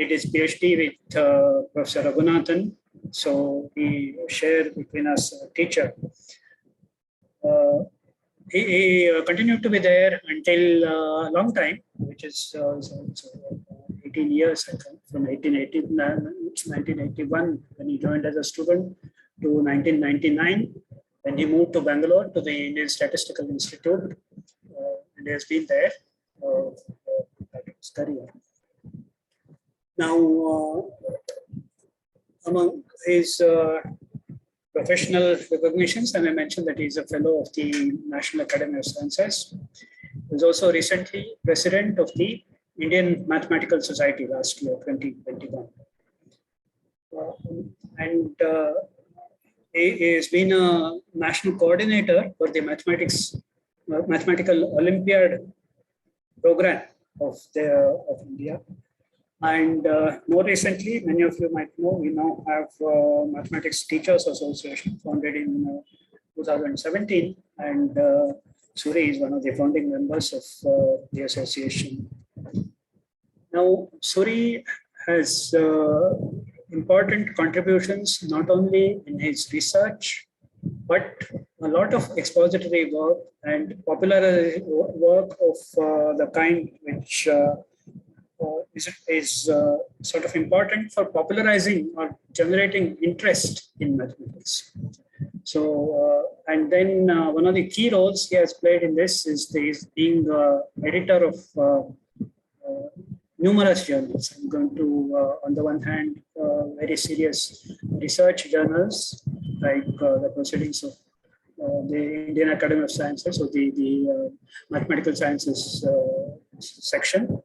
did his PhD with Professor Raghunathan. So we share between us a teacher. He continued to be there until a long time, which is 18 years, I think, from 1981 when he joined as a student to 1999 when he moved to Bangalore to the Indian Statistical Institute, and he has been there his career. Now, among his professional recognitions, and I mentioned that he's a fellow of the National Academy of Sciences. He was also recently president of the Indian Mathematical Society last year, 2021. And he has been a national coordinator for the Mathematical Olympiad program of India. And more recently, many of you might know, we now have Mathematics Teachers Association founded in 2017. And Suri is one of the founding members of the association. Now, Suri has important contributions, not only in his research, but a lot of expository work and popular work of the kind which is sort of important for popularizing or generating interest in mathematics. So, and then one of the key roles he has played in this is being the editor of numerous journals. I'm going to, on the one hand, very serious research journals like the Proceedings of the Indian Academy of Sciences, or the Mathematical Sciences section.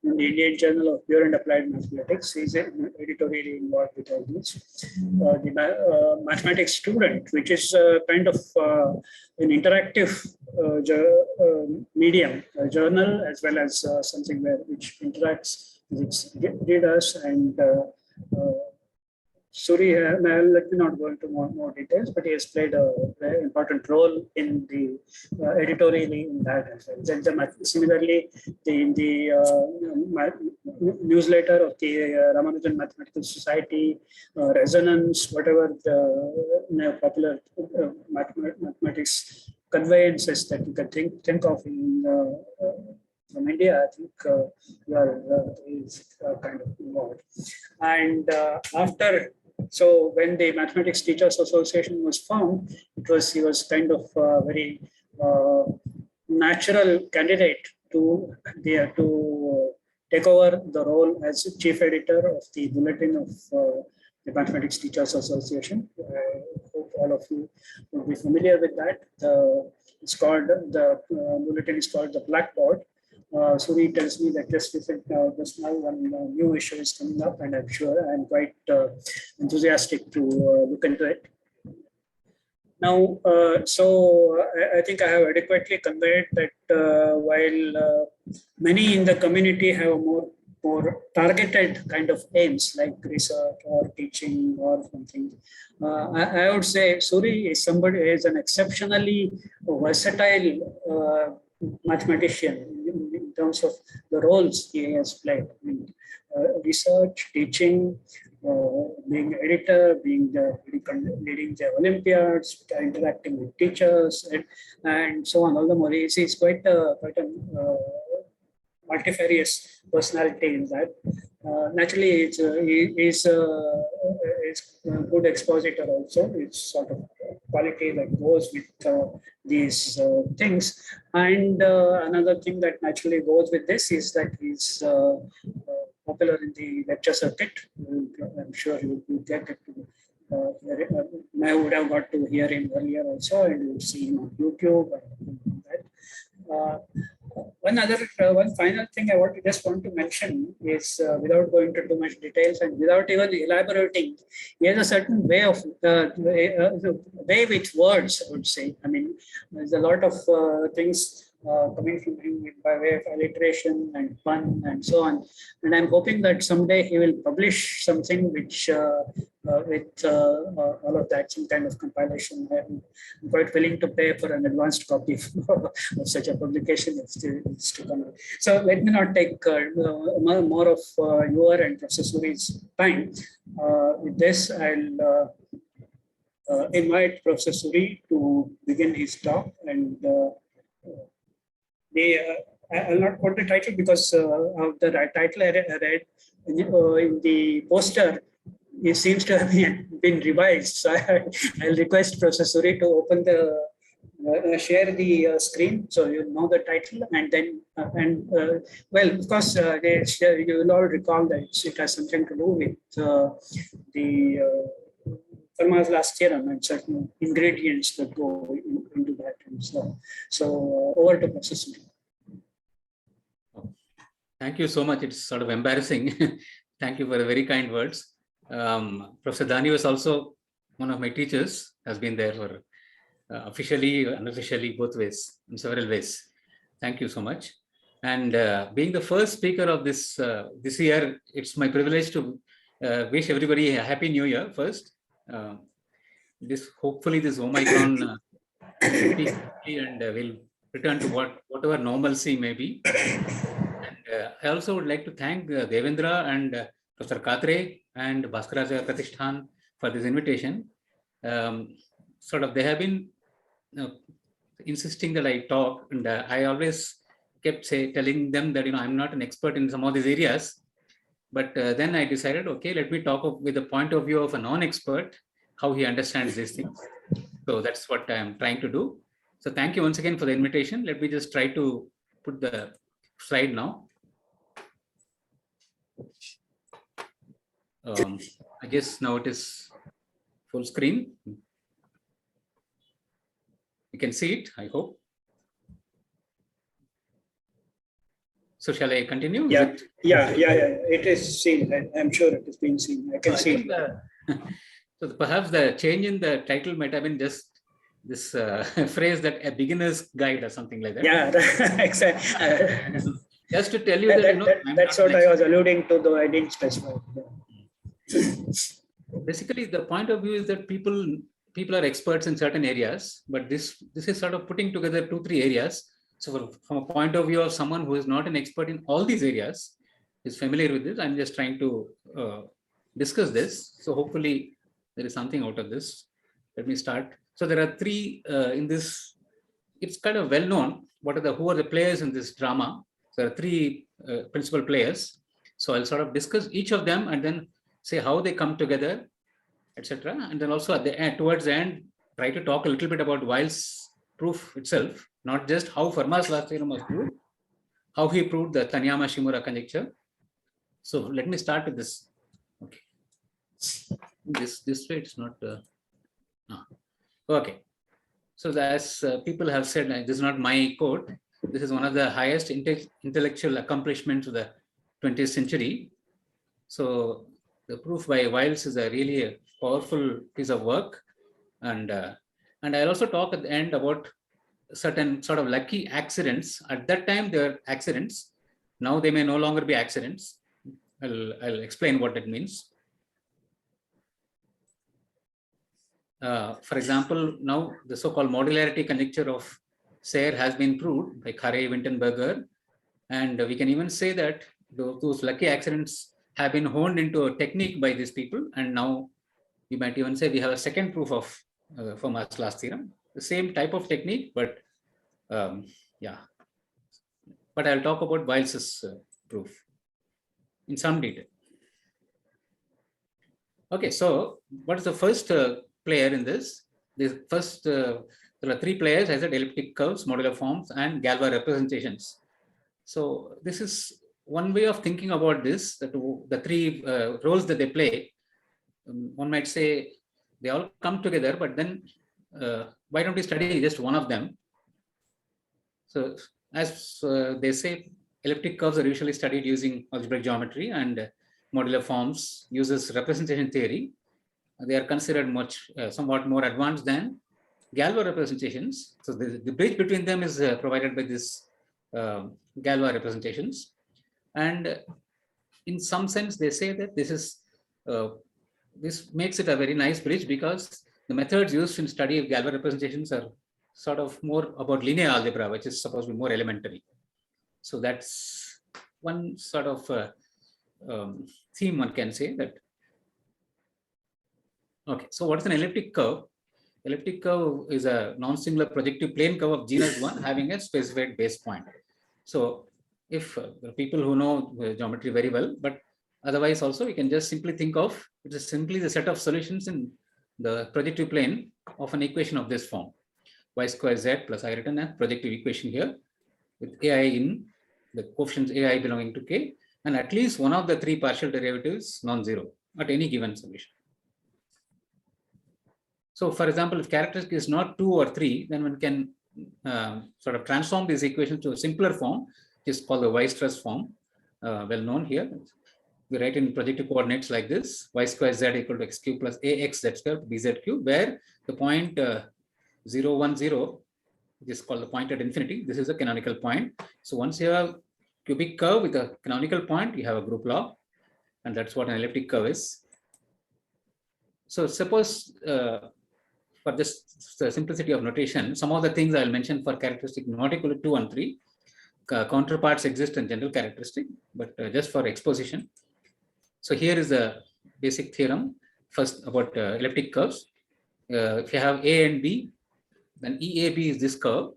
In the Indian Journal of Pure and Applied Mathematics, he's editorially involved with all this. The Mathematics Student, which is kind of an interactive medium, a journal, as well as something which interacts with its readers. And Suri, let me not go into more details, but he has played a very important role in the editorially in that as well. Then similarly, in the newsletter of the Ramanujan Mathematical Society, Resonance, whatever the popular mathematics conveyances that you can think of in from India, I think is kind of involved. And so when the Mathematics Teachers Association was formed, he was kind of a very natural candidate to take over the role as chief editor of the bulletin of the Mathematics Teachers Association. I hope all of you will be familiar with that. The bulletin is called the Blackboard. Suri tells me that just now one new issue is coming up, and I'm sure I'm quite enthusiastic to look into it. Now, so I think I have adequately conveyed that while many in the community have a more targeted kind of aims like research or teaching or something, I would say Suri is an exceptionally versatile mathematician in terms of the roles he has played. I mean, research, teaching, being editor, leading the Olympiads, interacting with teachers, and so on. All the more, he's quite a multifarious personality in that. Naturally, he's a good expositor also. It's sort of quality that goes with these things. And another thing that naturally goes with this is that he's popular in the lecture circuit. I'm sure you get it. I would have got to hear him earlier also, and you'll see him on YouTube and that. One final thing I just want to mention is, without going into too much details and without even elaborating, he has a certain way of way with words, I would say. I mean, there's a lot of things coming from him by way of alliteration and pun and so on. And I'm hoping that someday he will publish something which with all of that, some kind of compilation. I'm quite willing to pay for an advanced copy of such a publication. It's to come. So let me not take more of your and Professor Suri's time. With this, I'll invite Professor Suri to begin his talk. And I'll not quote the title because of the title I read in the poster. It seems to have been revised. So I'll request Professor Suri to open the share the screen so you know the title, and then well, of course, you will all recall that it has something to do with the Fermat's last theorem and certain ingredients that go into that. And so over to Professor Suri. Thank you so much. It's sort of embarrassing. Thank you for the very kind words. Professor Dani was also one of my teachers, has been there for officially, unofficially, both ways, in several ways. Thank you so much. And being the first speaker of this this year, it's my privilege to wish everybody a happy new year first. Hopefully this Omicron and we'll return to whatever normalcy may be. And I also would like to thank Devendra and Professor Katre and Bhaskaracha Pratishthan for this invitation. Sort of they have been insisting that I talk, and I always kept telling them that I'm not an expert in some of these areas. But then I decided, okay, let me talk with the point of view of a non-expert, how he understands these things. So that's what I'm trying to do. So thank you once again for the invitation. Let me just try to put the slide now. I guess now it is full screen. You can see it, I hope. So shall I continue? Yeah. It is seen. I'm sure it is being seen. I can see it. So perhaps the change in the title might have been just this phrase that a beginner's guide or something like that. Yeah, exactly. Just to tell you that, that's what I was alluding to, though I didn't specify. Yeah. Basically, the point of view is that people are experts in certain areas, but this is sort of putting together 2-3 areas. So from a point of view of someone who is not an expert in all these areas, is familiar with this, I'm just trying to discuss this. So hopefully there is something out of this. Let me start. So there are 3 in this. It's kind of well known who are the players in this drama. There are 3 principal players. So I'll sort of discuss each of them and then say how they come together, etc. And then also at the end, towards the end, try to talk a little bit about Wiles' proof itself, not just how Fermat's last theorem was proved, how he proved the Taniyama-Shimura conjecture. So let me start with this. Okay, this way it's not. Okay. So as people have said, this is not my quote. This is one of the highest intellectual accomplishments of the 20th century. So the proof by Wiles is really a powerful piece of work. And I'll also talk at the end about certain sort of lucky accidents. At that time, they were accidents. Now they may no longer be accidents. I'll explain what that means. For example, now the so-called modularity conjecture of Sayre has been proved by Khare, Wintenberger, and we can even say that those lucky accidents have been honed into a technique by these people, and now we might even say we have a second proof of Fermat's last theorem, the same type of technique, but yeah. But I'll talk about Wiles' proof in some detail. Okay, so what is the first player in this? The first, there are 3 players, as I said, elliptic curves, modular forms, and Galois representations. So this is one way of thinking about this, that the 3 roles that they play. One might say they all come together, but then why don't we study just one of them? So as they say, elliptic curves are usually studied using algebraic geometry, and modular forms uses representation theory. They are considered somewhat more advanced than Galois representations. So the bridge between them is provided by this Galois representations. And in some sense, they say that this makes it a very nice bridge because the methods used in study of Galois representations are sort of more about linear algebra, which is supposed to be more elementary. So that's one sort of theme one can say that. Okay, so what is an elliptic curve? Elliptic curve is a non-singular projective plane curve of genus 1 having a specified base point. So if the people who know geometry very well, but otherwise also we can just simply think of it is simply the set of solutions in the projective plane of an equation of this form. Y square z plus I written as projective equation here with ai in the coefficients ai belonging to k, and at least one of the three partial derivatives non-zero at any given solution. So for example, if characteristic is not 2 or 3, then one can sort of transform this equation to a simpler form, which is called the Weierstrass form, well known here. We write in projective coordinates like this: y square z equal to x cube plus ax z square bz cube, where the point 0, 1, 0, which is called the point at infinity. This is a canonical point. So once you have cubic curve with a canonical point, you have a group law, and that's what an elliptic curve is. So suppose for just the simplicity of notation, some of the things I will mention for characteristic not equal to 2 and 3. Counterparts exist in general characteristic, but just for exposition. So here is the basic theorem first about elliptic curves. If you have A and B, then EAB is this curve,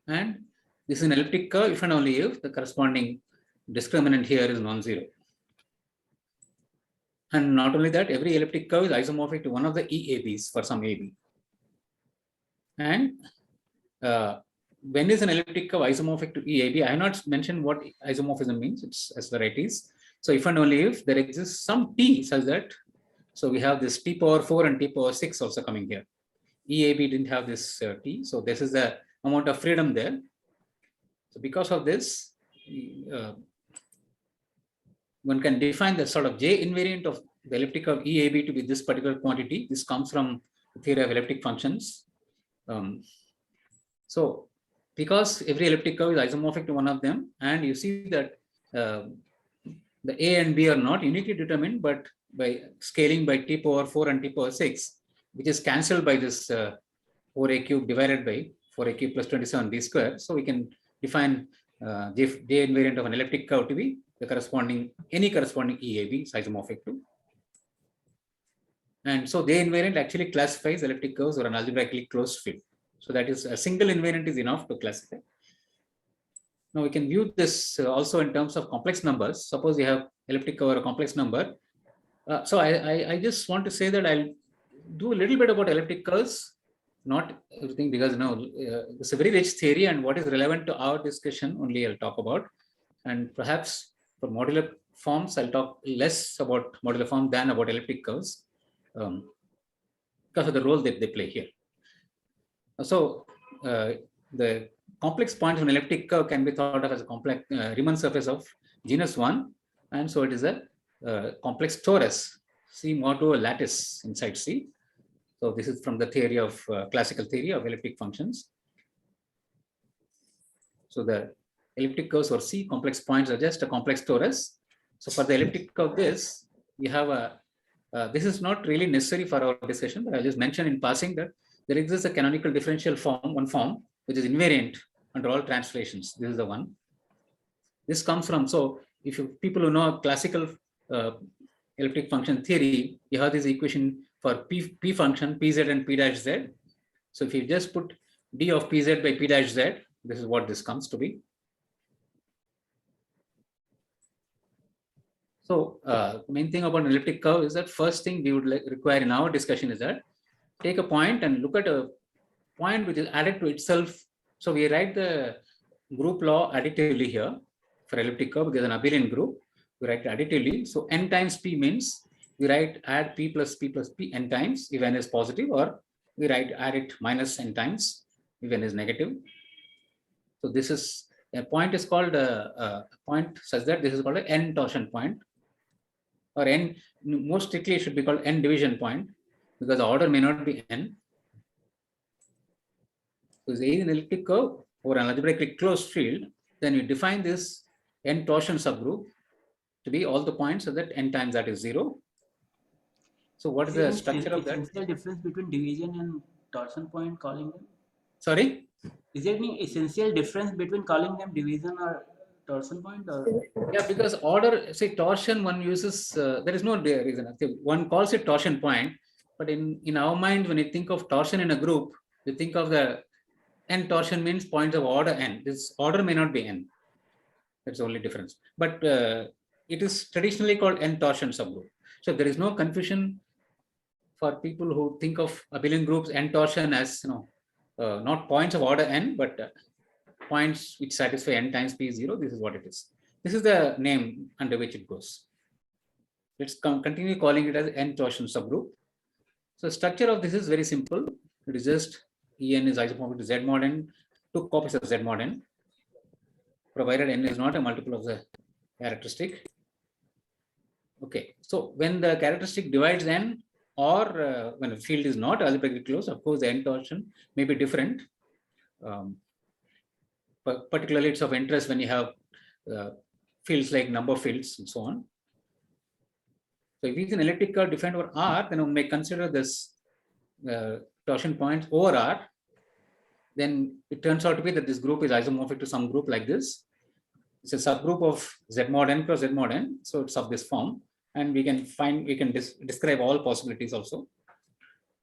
and this is an elliptic curve if and only if the corresponding discriminant here is non-zero. And not only that, every elliptic curve is isomorphic to one of the EABs for some AB. And when is an elliptic curve isomorphic to EAB? I have not mentioned what isomorphism means. It's as varieties. So if and only if there exists some T such that, so we have this T power 4 and T power 6 also coming here. EAB didn't have this T. So this is the amount of freedom there. So because of this, one can define the sort of J invariant of the elliptic curve EAB to be this particular quantity. This comes from the theory of elliptic functions. So because every elliptic curve is isomorphic to one of them, and you see that the A and B are not uniquely determined, but by scaling by T power 4 and T power 6, which is cancelled by this 4a cube divided by 4a cube plus 27b square. So we can define J invariant of an elliptic curve to be the corresponding, any corresponding EAB is isomorphic to. And so J invariant actually classifies elliptic curves or an algebraically closed field. So that is a single invariant is enough to classify. Now we can view this also in terms of complex numbers. Suppose you have elliptic curve or a complex number. So I just want to say that I'll do a little bit about elliptic curves, not everything, because it's a very rich theory, and what is relevant to our discussion only I'll talk about. And perhaps for modular forms, I'll talk less about modular form than about elliptic curves because of the role that they play here. So the complex points of an elliptic curve can be thought of as a complex Riemann surface of genus 1, and so it is a complex torus, C modulo lattice inside C. So this is from the theory of classical theory of elliptic functions. So the elliptic curves or C complex points are just a complex torus. So for the elliptic curve, this you have a this is not really necessary for our discussion, but I'll just mention in passing that there exists a canonical differential form, one form, which is invariant under all translations. This is the one. This comes from, so if people who know classical elliptic function theory, you have this equation for P function, Pz and P dash Z. So if you just put d of Pz by P dash Z, this is what this comes to be. So main thing about an elliptic curve is that first thing we would require in our discussion is that take a point and look at a point which is added to itself. So we write the group law additively here for elliptic curve because an abelian group, we write it additively. So n times p means we write add p plus p n times if n is positive, or we write add it minus n times if n is negative. So this is a point is called a point such that this is called an n torsion point, or n, most strictly it should be called n division point because the order may not be n. So it's either an elliptic curve or an algebraically closed field. Then you define this n torsion subgroup to be all the points so that n times that is 0. So what is the structure of that? Essential difference between division and torsion point calling them? Sorry? Is there any essential difference between calling them division or torsion point? Or? Yeah, because order, say torsion, one uses, there is no reason. One calls it torsion point, but in our mind, when you think of torsion in a group, you think of the n torsion means points of order n. This order may not be n. That's the only difference. But it is traditionally called n torsion subgroup. So there is no confusion for people who think of abelian groups n torsion as not points of order n, but points which satisfy n times p0. This is what it is. This is the name under which it goes. Let's continue calling it as n torsion subgroup. So structure of this is very simple. It is just En is isomorphic to Z mod n, 2 copies of Z mod n, provided n is not a multiple of the characteristic. Okay, so when the characteristic divides n, or when a field is not algebraically closed, of course the n torsion may be different. But particularly it's of interest when you have fields like number fields and so on. So if it's an elliptic curve defined over R, then one may consider this torsion points over R. Then it turns out to be that this group is isomorphic to some group like this. It's a subgroup of Z mod n cross Z mod n. So it's of this form. And we can describe all possibilities also.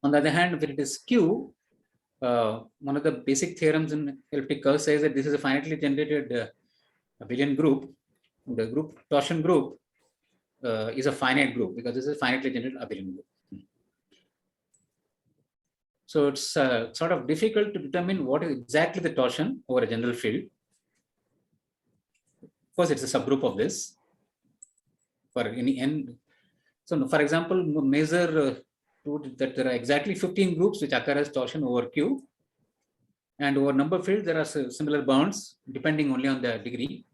On the other hand, if it is Q, one of the basic theorems in elliptic curve says that this is a finitely generated abelian group. The group torsion group is a finite group because this is a finitely generated abelian group. So it's sort of difficult to determine what is exactly the torsion over a general field. Of course, it's a subgroup of this. For any n, so for example, measure that there are exactly 15 groups which occur as torsion over Q, and over number fields there are similar bounds depending only on the degree.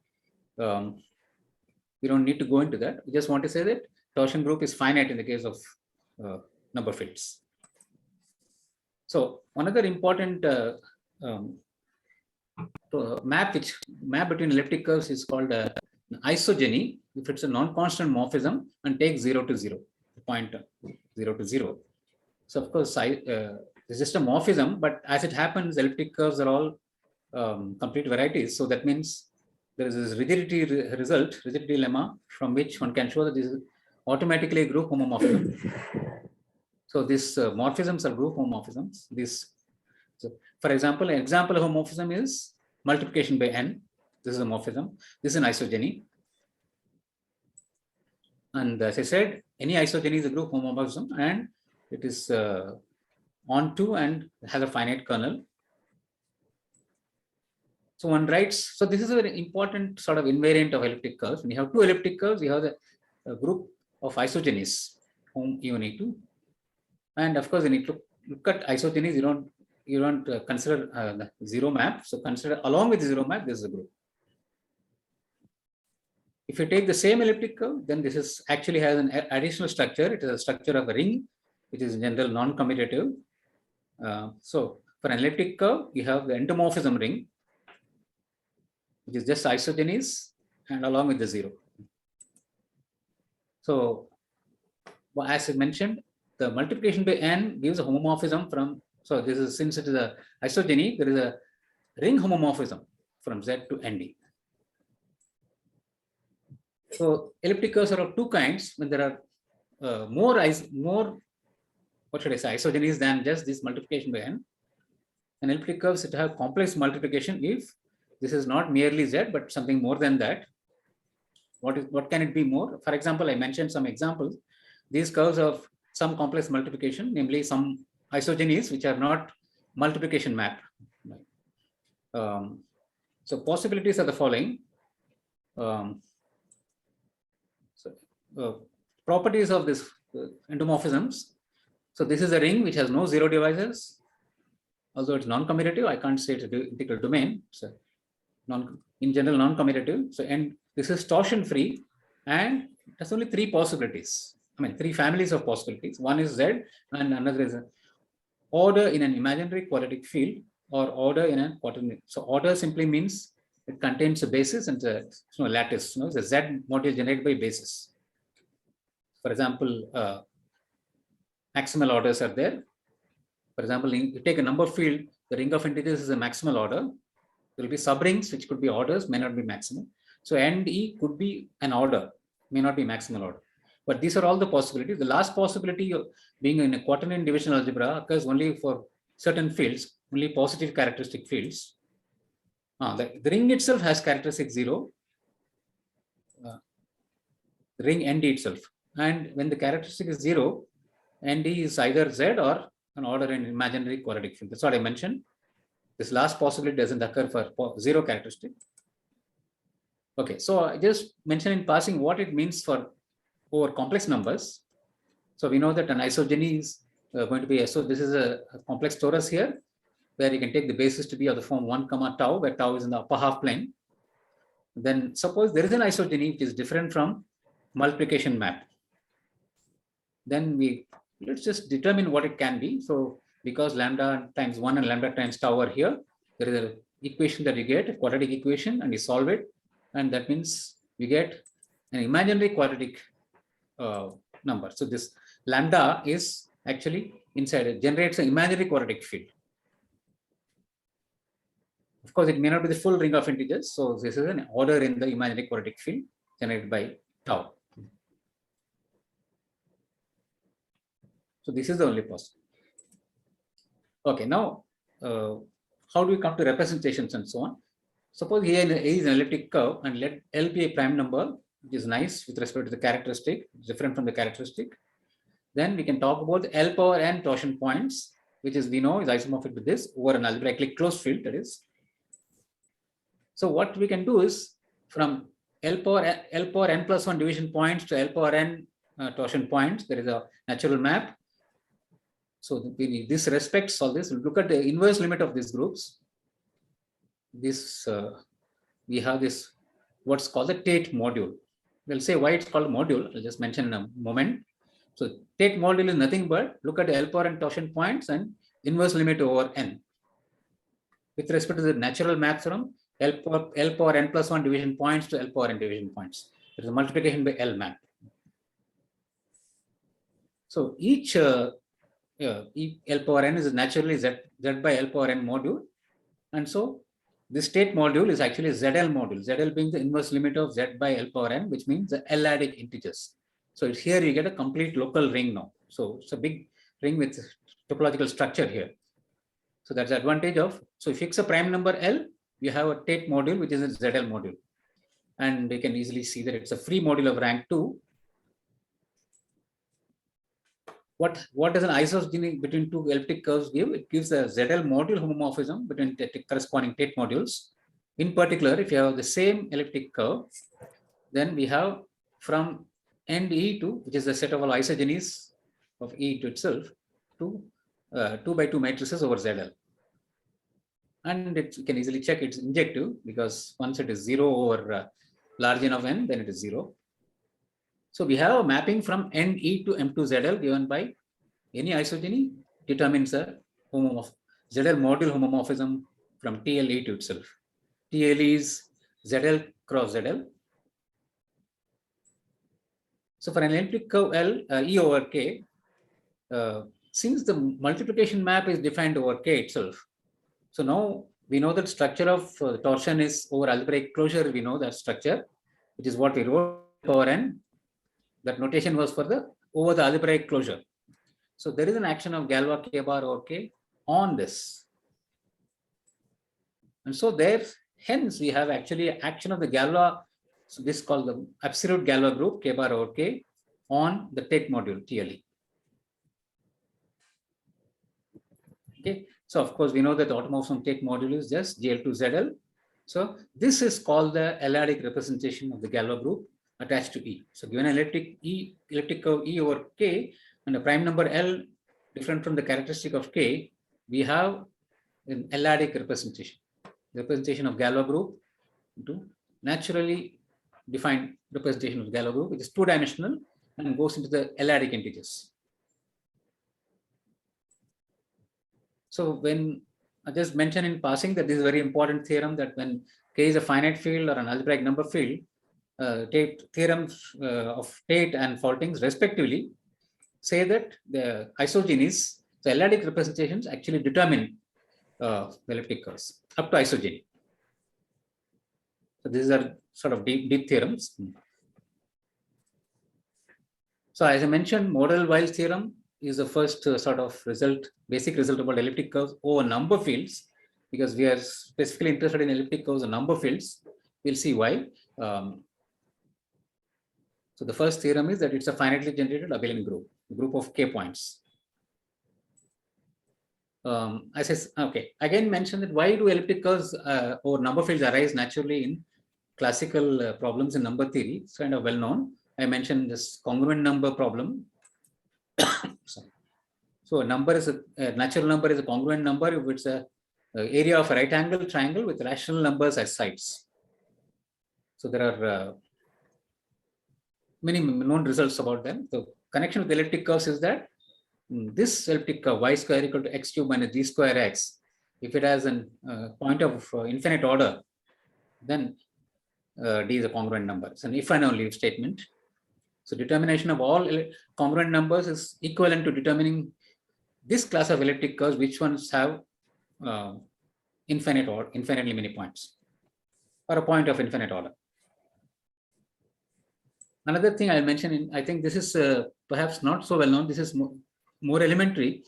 We don't need to go into that. We just want to say that torsion group is finite in the case of number fields. So one other important map between elliptic curves is called isogeny. If it's a non-constant morphism and takes 0 to 0, point 0 to 0. So of course, it's just a morphism, but as it happens, elliptic curves are all complete varieties. So that means there is this rigidity rigidity lemma from which one can show that this is automatically a group homomorphism. So these morphisms are group homomorphisms. So for example, an example of homomorphism is multiplication by n. This is a morphism. This is an isogeny. And as I said, any isogeny is a group homomorphism and it is onto and has a finite kernel. So one writes, so this is a very important sort of invariant of elliptic curves. When you have two elliptic curves, you have a group of isogenies whom you need to. And of course, when you look at isogenies, you don't consider the zero map. So consider along with the zero map, this is a group. If you take the same elliptic curve, then this is actually has an additional structure. It is a structure of a ring, which is in general non-commutative. So for an elliptic curve, you have the endomorphism ring, which is just isogenies and along with the zero. So as I mentioned, the multiplication by n gives a homomorphism from, so this is, since it is a isogeny, there is a ring homomorphism from Z to ND. So elliptic curves are of two kinds. When there are more what should I say, isogenies than just this multiplication by n. And elliptic curves that have complex multiplication if this is not merely Z but something more than that. What can it be more? For example, I mentioned some examples. These curves of some complex multiplication, namely some isogenies which are not multiplication map. So possibilities are the following. Properties of this endomorphisms. So this is a ring which has no zero divisors. Although it's non-commutative, I can't say it's an integral domain. So in general, non-commutative. So and this is torsion free, and there's only three possibilities. I mean, three families of possibilities. One is Z, and another is order in an imaginary quadratic field or order in a quaternion. So order simply means it contains a basis and a lattice. The Z module generated by basis. For example, maximal orders are there. For example, you take a number field, the ring of integers is a maximal order. There will be subrings, which could be orders, may not be maximal. So and E could be an order, may not be maximal order. But these are all the possibilities. The last possibility of being in a quaternion divisional algebra occurs only for certain fields, only positive characteristic fields. The ring itself has characteristic 0. The ring ND itself. And when the characteristic is 0, ND is either Z or an order in imaginary quadratic field. That's what I mentioned. This last possibility doesn't occur for 0 characteristic. Okay, so I just mentioned in passing what it means for over complex numbers. So we know that an isogeny is going to be, so this is a complex torus here, where you can take the basis to be of the form 1, tau, where tau is in the upper half plane. Then suppose there is an isogeny which is different from multiplication map. Then let's just determine what it can be. So because lambda times 1 and lambda times tau are here, there is an equation that you get, a quadratic equation, and you solve it. And that means we get an imaginary quadratic number. So this lambda is actually inside, it generates an imaginary quadratic field. Of course, it may not be the full ring of integers. So this is an order in the imaginary quadratic field generated by tau. So this is the only possible. Okay, now how do we come to representations and so on? Suppose here A is an elliptic curve and let L be a prime number, which is nice with respect to the characteristic, different from the characteristic. Then we can talk about the L power n torsion points, which is we know is isomorphic to this over an algebraically closed field, that is. So what we can do is from L power n plus 1 division points to L power n torsion points, there is a natural map. So this respects all this. We'll look at the inverse limit of these groups. This we have this what's called the Tate module. We'll say why it's called a module. I'll just mention in a moment. So Tate module is nothing but look at the L power n torsion points and inverse limit over n with respect to the natural maps from L power n plus 1 division points to L power n division points. There is a multiplication by L map. So each L power n is naturally Z by L power n module. And so this Tate module is actually a ZL module, ZL being the inverse limit of Z by L power n, which means the L-adic integers. So it's here you get a complete local ring now. So it's a big ring with topological structure here. So that's the advantage of, so if you fix a prime number L, you have a Tate module, which is a ZL module. And you can easily see that it's a free module of rank 2. What does an isogeny between two elliptic curves give? It gives a ZL module homomorphism between the corresponding Tate modules. In particular, if you have the same elliptic curve, then we have from end E to, which is the set of all isogenies of E to itself, to 2 by 2 matrices over ZL. And you can easily check it's injective because once it is 0 over large N of n, then it is 0. So we have a mapping from end E to M2 ZL given by any isogeny determines a ZL module homomorphism from TLE to itself. TLE is ZL cross ZL. So for an elliptic curve L, E over K, since the multiplication map is defined over K itself, so now we know that structure of torsion is over algebraic closure. We know that structure, which is what we wrote power n. That notation was for the over the algebraic closure. So there is an action of Galois K bar over K on this. And so there, hence we have actually action of the Galois, so this is called the absolute Galois group K bar over K on the Tate module TLE. Okay. So of course we know that the automorphism Tate module is just GL2ZL. So this is called the L-adic representation of the Galois group attached to E. So given an elliptic curve E over K and a prime number L different from the characteristic of K, we have an L-adic representation of Galois group into naturally defined representation of Galois group, which is 2-dimensional and goes into the L-adic integers. So when I just mentioned in passing that this is a very important theorem, that when K is a finite field or an algebraic number field, theorems of Tate and Faltings respectively say that the isogenies, the L-adic representations actually determine the elliptic curves up to isogeny. So these are sort of deep theorems. So as I mentioned, Mordell-Weil theorem is the first sort of basic result about elliptic curves over number fields, because we are specifically interested in elliptic curves and number fields. We'll see why. So the first theorem is that it's a finitely generated abelian group of K points. I say, okay, again mention that why do elliptic curves or number fields arise naturally in classical problems in number theory? It's kind of well known. I mentioned this congruent number problem. So a number is a natural number is a congruent number if it's a area of a right angle triangle with rational numbers as sides. So there are many known results about them. The connection with elliptic curves is that this elliptic curve y square equal to x cube minus g square x, if it has a point of infinite order, then d is a congruent number. It's an if and only if statement. So determination of all congruent numbers is equivalent to determining this class of elliptic curves, which ones have infinitely many points, or a point of infinite order. Another thing I'll mention, I think this is perhaps not so well known. This is more elementary.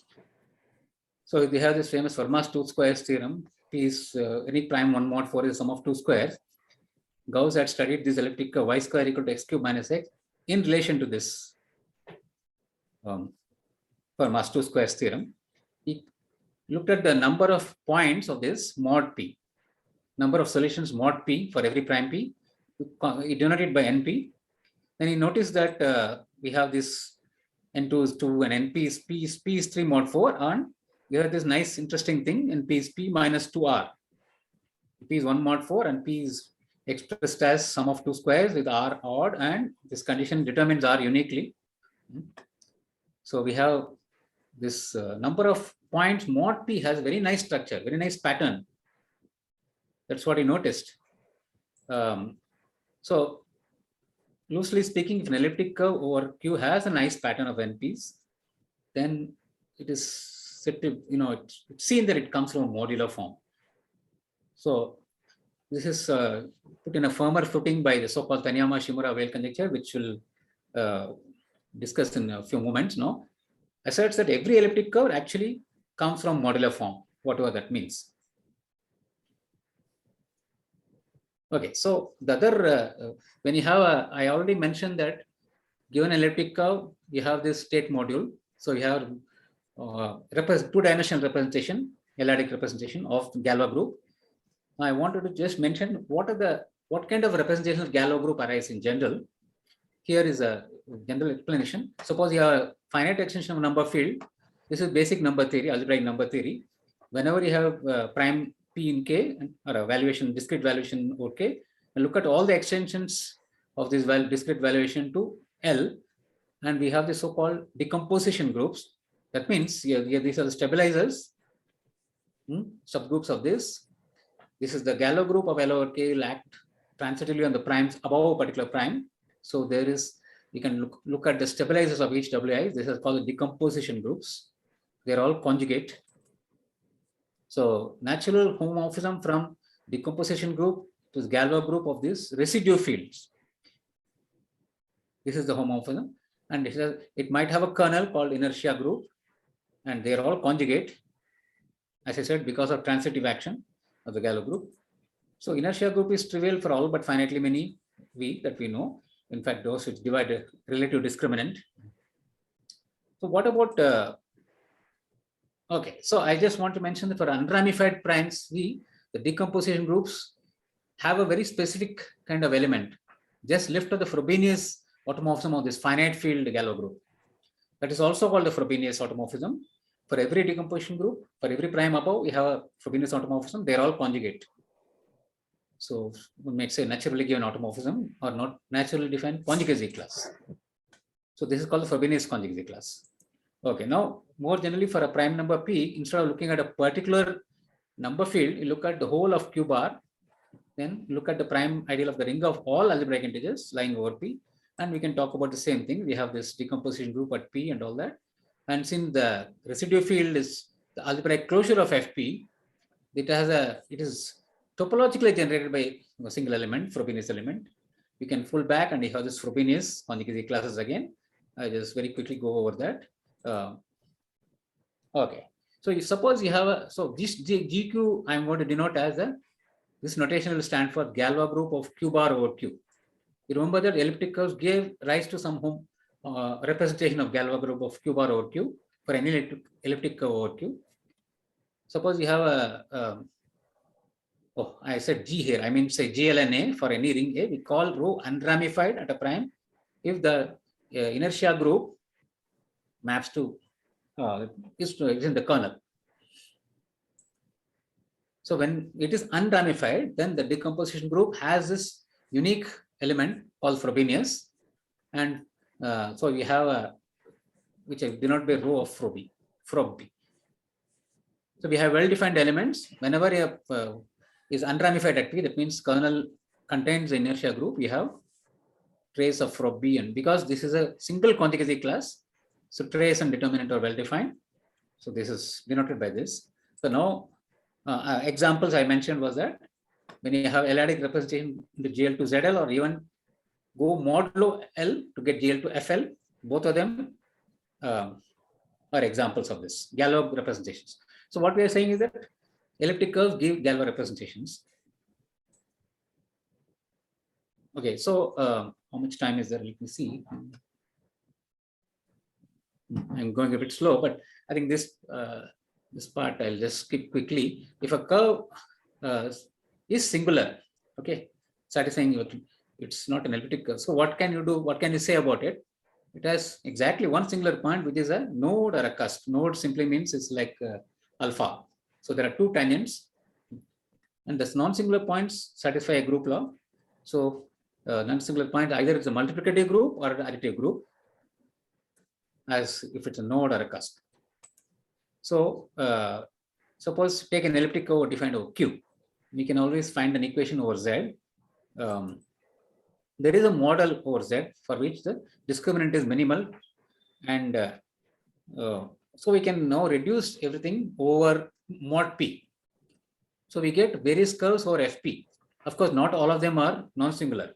So we have this famous Fermat's two squares theorem. P is any prime 1 mod 4 is the sum of two squares. Gauss had studied this elliptic curve y square equal to x cube minus x in relation to this Fermat's two squares theorem. He looked at the number of points of this mod P, number of solutions mod P for every prime P. He denoted by NP. Then he noticed that we have this N2 is 2 and NP is P is 3 mod 4, and we have this nice interesting thing, NP is P minus 2R. P is 1 mod 4 and P is expressed as sum of two squares with R odd, and this condition determines R uniquely. So we have this number of points mod P has very nice structure, very nice pattern. That's what he noticed. So loosely speaking, if an elliptic curve over Q has a nice pattern of NPs, then it is said to, it's seen that it comes from a modular form. So this is put in a firmer footing by the so-called Taniyama-Shimura-Weil conjecture, which we'll discuss in a few moments now. Asserts that every elliptic curve actually comes from modular form, whatever that means. Okay, so the other, when you have I already mentioned that given elliptic curve, you have this state module. So you have two-dimensional representation, L-adic representation of the Galois group. I wanted to just mention what kind of representation of Galois group arise in general. Here is a general explanation. Suppose you have a finite extension of number field. This is basic number theory, algebraic number theory. Whenever you have prime P in K or a valuation, discrete valuation over K, and look at all the extensions of this discrete valuation to L, and we have the so-called decomposition groups. That means these are the stabilizers, subgroups of this. This is the Galois group of L over K will act transitively on the primes above a particular prime. So there is, you can look at the stabilizers of each WI. This is called the decomposition groups. They're all conjugate. So natural homomorphism from decomposition group to the Galois group of these residue fields. This is the homomorphism, and it might have a kernel called inertia group, and they are all conjugate, as I said, because of transitive action of the Galois group. So inertia group is trivial for all but finitely many V that we know. In fact, those which divide a relative discriminant. So what about okay, so I just want to mention that for unramified primes V, the decomposition groups have a very specific kind of element. Just lift of the Frobenius automorphism of this finite field Galois group. That is also called the Frobenius automorphism. For every decomposition group, for every prime above, we have a Frobenius automorphism. They are all conjugate. So we might say naturally given automorphism or not naturally defined conjugacy class. So this is called the Frobenius conjugacy class. Okay, now more generally for a prime number P, instead of looking at a particular number field, you look at the whole of Q bar, then look at the prime ideal of the ring of all algebraic integers lying over P, and we can talk about the same thing. We have this decomposition group at P and all that. And since the residue field is the algebraic closure of Fp, it is topologically generated by a single element, Frobenius element. You can pull back and you have this Frobenius conjugacy classes again. I just very quickly go over that. Okay. So you suppose you have this GQ I'm going to denote as this notation will stand for Galois group of Q bar over Q. You remember that elliptic curves gave rise to some representation of Galois group of Q bar over Q for any elliptic curve over Q. Suppose you have I said G here, I mean say GLNA for any ring A, we call rho unramified at a prime if the inertia group maps to is in the kernel. So when it is unramified, then the decomposition group has this unique element called Frobenius, and so we have which I denote by rho of Frob B. So we have well-defined elements. Whenever is unramified at P, that means kernel contains the inertia group. We have trace of Frob B, and because this is a single conjugacy class, so trace and determinant are well-defined. So this is denoted by this. So now examples I mentioned was that when you have L-adic representation in the GL to ZL, or even go modulo L to get GL to FL, both of them are examples of this Galois representations. So what we are saying is that elliptic curves give Galois representations. Okay, so how much time is there? Let me see. I'm going a bit slow, but I think this part I'll just skip quickly. If a curve is singular, okay, satisfying, it's not an elliptic curve. So what can you do? What can you say about it? It has exactly one singular point, which is a node or a cusp. Node simply means it's like alpha. So there are two tangents, and this non-singular points satisfy a group law. So non-singular point either it's a multiplicative group or an additive group, as if it's a node or a cusp. So suppose take an elliptic curve defined over Q. We can always find an equation over Z. There is a model over Z for which the discriminant is minimal, and so we can now reduce everything over mod P. So we get various curves over FP. Of course, not all of them are non-singular.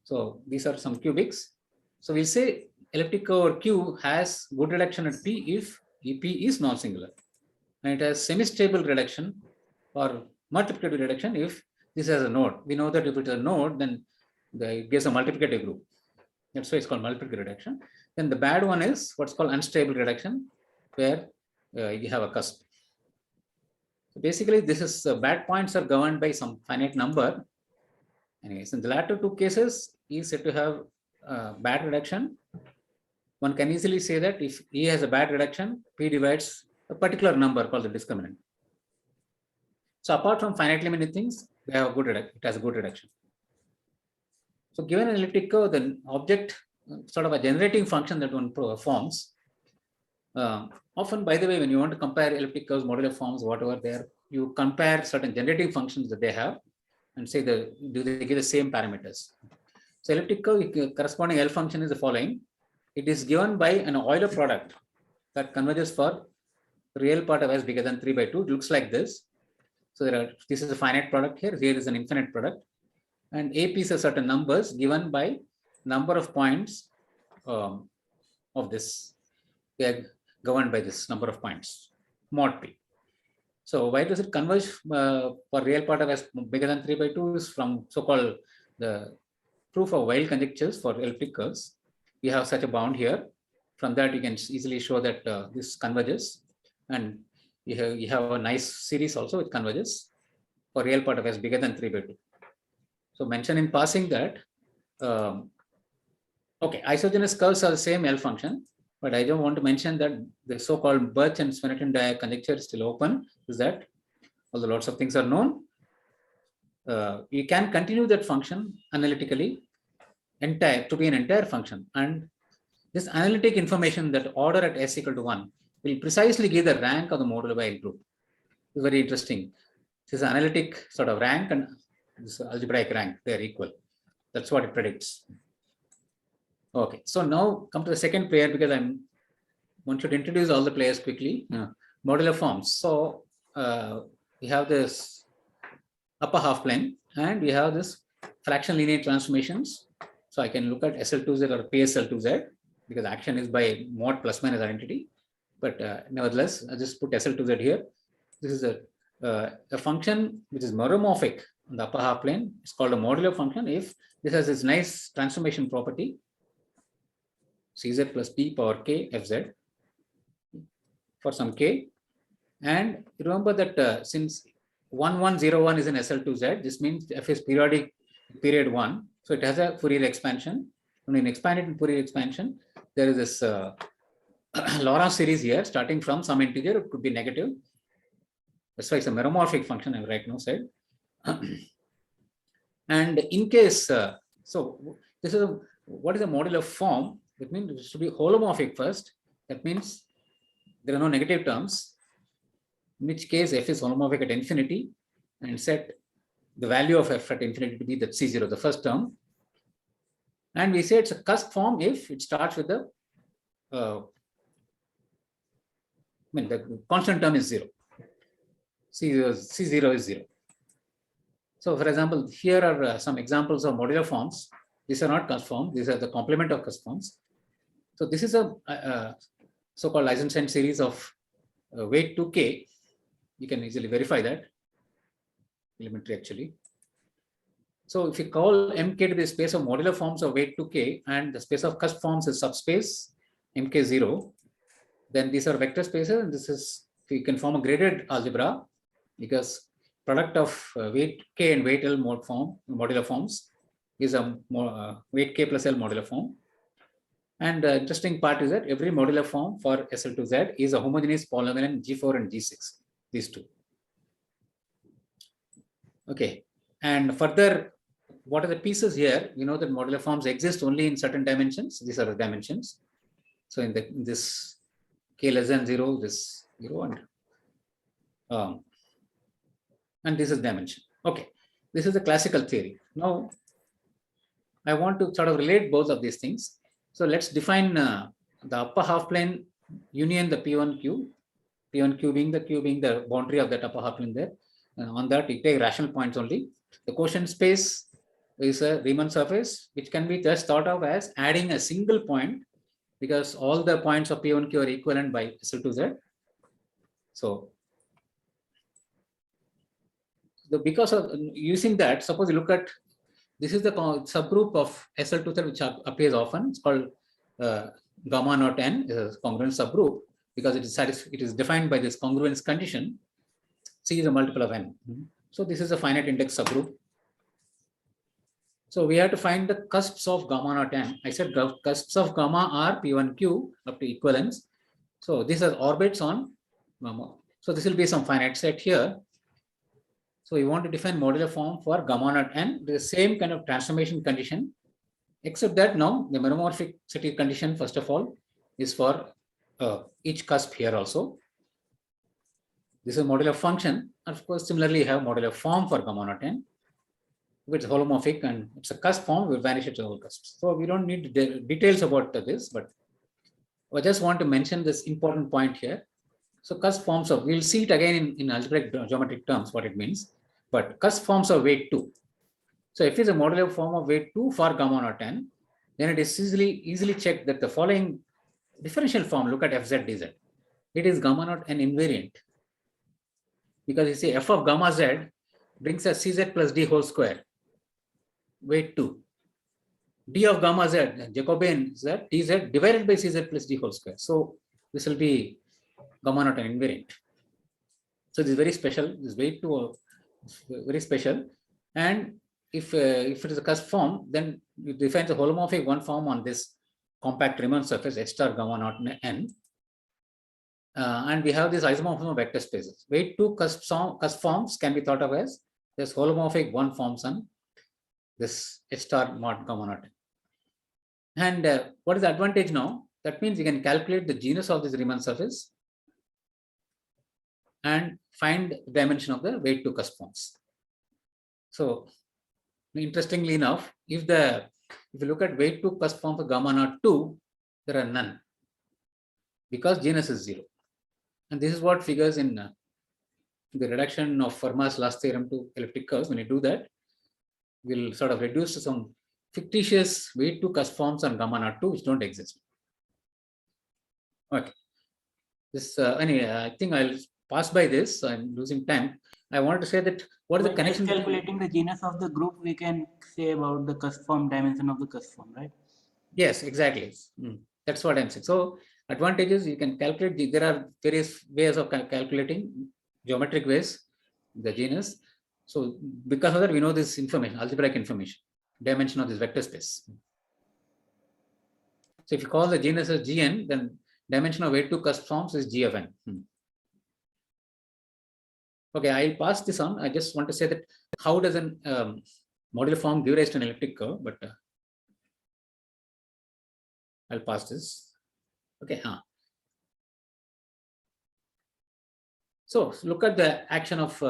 So these are some cubics. So we say elliptic curve over Q has good reduction at P if EP is non-singular, and it has semi-stable reduction or multiplicative reduction if this has a node. We know that if it's a node, then it gives a multiplicative group. That's why it's called multiplicative reduction. Then the bad one is what's called unstable reduction, where you have a cusp. So basically, this is bad points are governed by some finite number. Anyways, in the latter two cases, E is said to have bad reduction. One can easily say that if E has a bad reduction, P divides a particular number called the discriminant. So apart from finitely many things, we have a good it has a good reduction. So given an elliptic curve, the object sort of a generating function that one forms. Often, by the way, when you want to compare elliptic curves, modular forms, whatever there, you compare certain generating functions that they have and say do they give the same parameters. So elliptic curve corresponding L function is the following. It is given by an Euler product that converges for real part of S bigger than 3/2. It looks like this. So this is a finite product here. Here is an infinite product, and APs are certain numbers given by number of points of this. They are governed by this number of points, mod P. So why does it converge for real part of S bigger than 3/2 is from so-called the proof of Weil conjectures for elliptic curves. We have such a bound here. From that, you can easily show that this converges, and you have a nice series also which converges for real part of S bigger than 3/2. So mention in passing that okay, isogenous curves are the same L function, but I don't want to mention that the so-called Birch and Svennetten conjecture is still open. Is that although lots of things are known, you can continue that function analytically to be an entire function, and this analytic information that order at S equal to 1 will precisely give the rank of the modulo by L group. It's very interesting. This is analytic sort of rank and this algebraic rank, they are equal. That's what it predicts. Okay, so now come to the second player, because one should introduce all the players quickly. Modular forms. So we have this upper half plane and we have this fraction linear transformations. So I can look at SL2Z or PSL2Z because action is by mod plus minus identity. But nevertheless, I just put SL2Z here. This is a function which is meromorphic on the upper half plane. It's called a modular function if this has this nice transformation property, Cz plus p power k fz for some k. And remember that since 1101 is an SL2Z, this means f is periodic period 1. So it has a Fourier expansion. When you expand it in Fourier expansion, there is this Laurent series here starting from some integer, it could be negative. That's why it's a meromorphic function, I right now said. And in case, so this is what is a modular form? That means it should be holomorphic first. That means there are no negative terms, in which case f is holomorphic at infinity, and set the value of f at infinity to be that C0, the first term. And we say it's a cusp form if it starts with the, the constant term is 0. C0 is 0. So for example, here are some examples of modular forms. These are not cusp forms, these are the complement of cusp forms. So this is a so-called Eisenstein series of weight 2k. You can easily verify that, elementary actually. So if you call mk to the space of modular forms of weight 2k and the space of cusp forms is subspace mk0, then these are vector spaces, and this is, we can form a graded algebra because product of weight k and weight L modular forms is a weight k plus L modular form. And the interesting part is that every modular form for SL2Z is a homogeneous polynomial in G4 and G6, these two. Okay, and further, what are the pieces here? You know that modular forms exist only in certain dimensions. These are the dimensions. So in this k less than 0, this 0, and this is dimension. Okay, this is the classical theory. Now, I want to sort of relate both of these things. So let's define the upper half plane union the P1Q being the boundary of that upper half plane there. On that, we take rational points only. The quotient space is a Riemann surface, which can be just thought of as adding a single point because all the points of P1Q are equivalent by SL2Z. So because of using that, suppose you look at, this is the subgroup of SL2Z which appears often. It's called gamma naught n, is a congruent subgroup because it is defined by this congruence condition. C is a multiple of n. So this is a finite index subgroup. So we have to find the cusps of gamma naught n. I said cusps of gamma are P1Q up to equivalence. So these are orbits on gamma. So this will be some finite set here. So we want to define modular form for gamma naught n, the same kind of transformation condition, except that now the meromorphicity condition, first of all, is for each cusp here also. This is a modular function. Of course, similarly, you have modular form for gamma naught n. If it's holomorphic and it's a cusp form, we will vanish its whole cusps. So we don't need details about this, but I just want to mention this important point here. So cusp forms of, we'll see it again in algebraic geometric terms, what it means, but cusp forms of weight 2. So if it's a modular form of weight 2 for gamma naught n, then it is easily checked that the following differential form, look at fz dz. It is gamma naught n invariant. Because you see f of gamma z brings us Cz plus d whole square, weight 2. D of gamma z, Jacobian z, dz divided by Cz plus d whole square. So this will be gamma naught n invariant. So this is very special. This weight 2 very special. And if it is a cusp form, then you define the holomorphic one form on this compact Riemann surface H star gamma naught n. And we have this isomorphism of vector spaces. Weight 2 cusp forms can be thought of as this holomorphic one forms on this H star mod gamma naught n. And what is the advantage now? That means you can calculate the genus of this Riemann surface and find the dimension of the weight to cusp forms. So interestingly enough, if you look at weight to cusp forms of gamma naught 2, there are none because genus is 0. And this is what figures in the reduction of Fermat's last theorem to elliptic curves. When you do that, we'll sort of reduce to some fictitious weight to cusp forms on gamma naught 2 which don't exist. Okay. This anyway, I think I'll pass by this. I'm losing time. I wanted to say that what is the By connection? just calculating the genus of the group, we can say about the cusp form dimension of the cusp form, right? Yes, exactly. That's what I'm saying. So advantages, you can calculate. There are various ways of calculating, geometric ways, the genus. So because of that, we know this information, algebraic information, dimension of this vector space. So if you call the genus as Gn, then dimension of weight to cusp forms is G of n. Okay, I'll pass this on. I just want to say that how does an modular form give rise to an elliptic curve, but I'll pass this. Okay. So look at the action of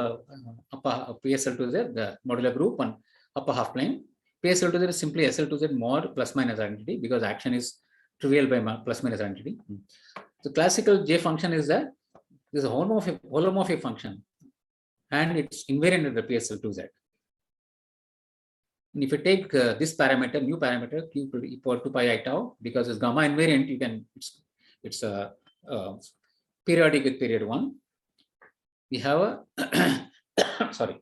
upper PSL2Z, the modular group on upper half plane. PSL2Z is simply SL2Z mod plus minus identity because action is trivial by plus minus identity. The classical J function is that this is a holomorphic function and it's invariant at the PSL2Z. And if you take this parameter, new parameter, q equal to pi I tau, because it's gamma invariant, you can it's a periodic with period 1. We have a sorry.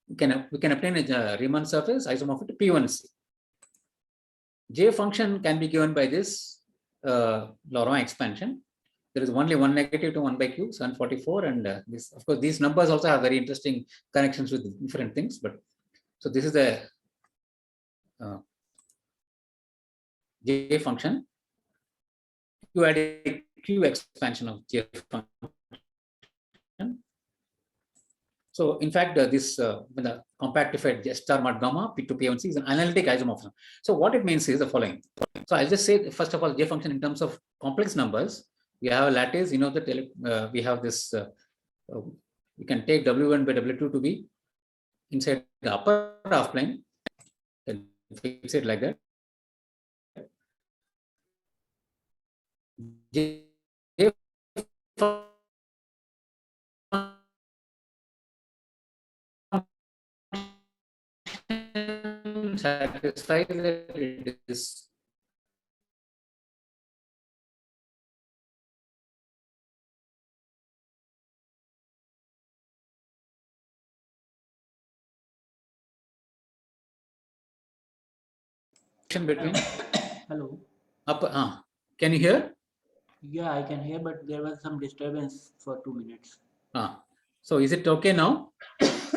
We can obtain a Riemann surface isomorphic to P1C. J function can be given by this Laurent expansion. There is only one negative to 1 by q, 744, and this, of course, these numbers also have very interesting connections with different things. But so this is the J function. You add a q expansion of J function. So in fact, this when the compactified J star mod gamma P2 P1C is an analytic isomorphism. So what it means is the following. So I'll just say first of all, J function in terms of complex numbers. We have a lattice. You know that we have this. We can take W1 by W2 to be inside the upper half plane. Then fix it like that. J satisfies that it is between Hello. upper. Can you hear? Yeah, I can hear, but there was some disturbance for 2 minutes. So is it okay now?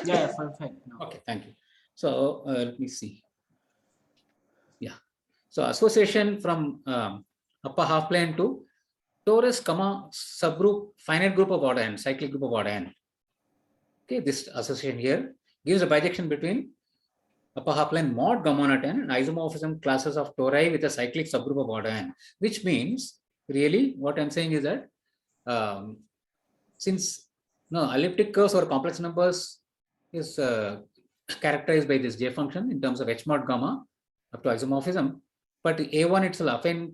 Yeah, perfect. No. Okay, thank you. So let me see. Yeah. So association from upper half plane to torus, subgroup, finite group of order n, cyclic group of order n. Okay, this association here gives a bijection between upper half plane mod gamma naught n and isomorphism classes of tori with a cyclic subgroup of order n, which means really what I'm saying is that since elliptic curves or complex numbers is characterized by this J function in terms of H mod gamma up to isomorphism, but A1 itself, affine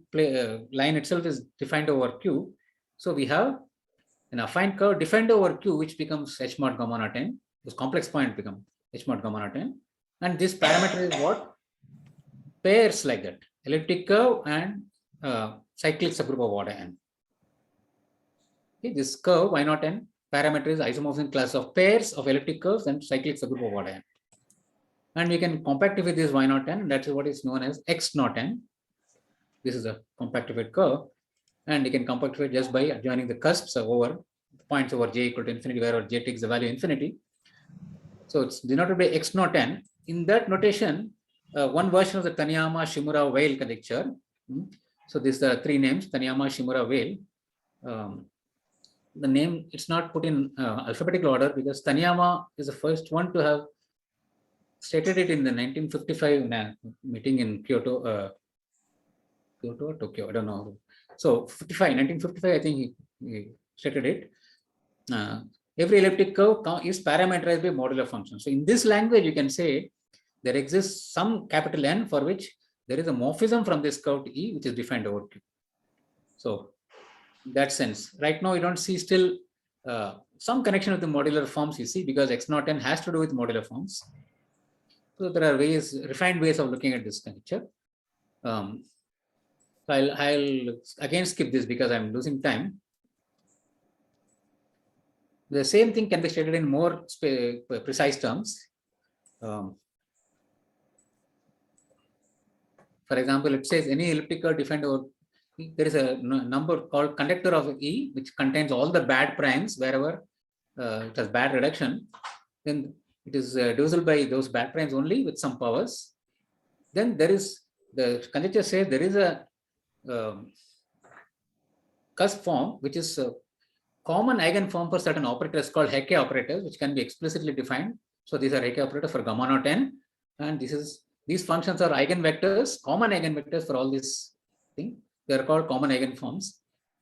line itself is defined over Q. So we have an affine curve defined over Q, which becomes H mod gamma naught n. This complex point becomes H mod gamma naught n. And this parameter is what? Pairs like that, elliptic curve and cyclic subgroup of order n. Okay, this curve y naught n parameter is isomorphism class of pairs of elliptic curves and cyclic subgroup of order n. And we can compactify this y naught n, that is what is known as x naught n. This is a compactified curve, and you can compactify just by adjoining the cusps over points over j equal to infinity, where j takes the value infinity. So it's denoted by x naught n. In that notation, one version of the Taniyama Shimura Weil conjecture. So these are 3 names: Taniyama, Shimura, Weil. The name, it's not put in alphabetical order because Taniyama is the first one to have stated it in the 1955 meeting in Kyoto, Kyoto or Tokyo, I don't know. So 1955, I think he stated it. every elliptic curve is parameterized by modular function. So in this language, you can say there exists some capital N for which there is a morphism from this curve to E, which is defined over Q. So in that sense, right now you don't see still some connection with the modular forms you see, because X naught N has to do with modular forms. So there are refined ways of looking at this picture. So I'll again skip this because I'm losing time. The same thing can be stated in more precise terms. For example, it says any elliptic curve defined over, there is a number called conductor of E, which contains all the bad primes wherever it has bad reduction. Then it is divisible by those bad primes only with some powers. Then there is, the conjecture says there is a cusp form which is a common eigenform for certain operators called Hecke operators, which can be explicitly defined. So these are Hecke operators for gamma naught n, and these functions are eigenvectors, common eigenvectors for all this thing. They are called common eigenforms.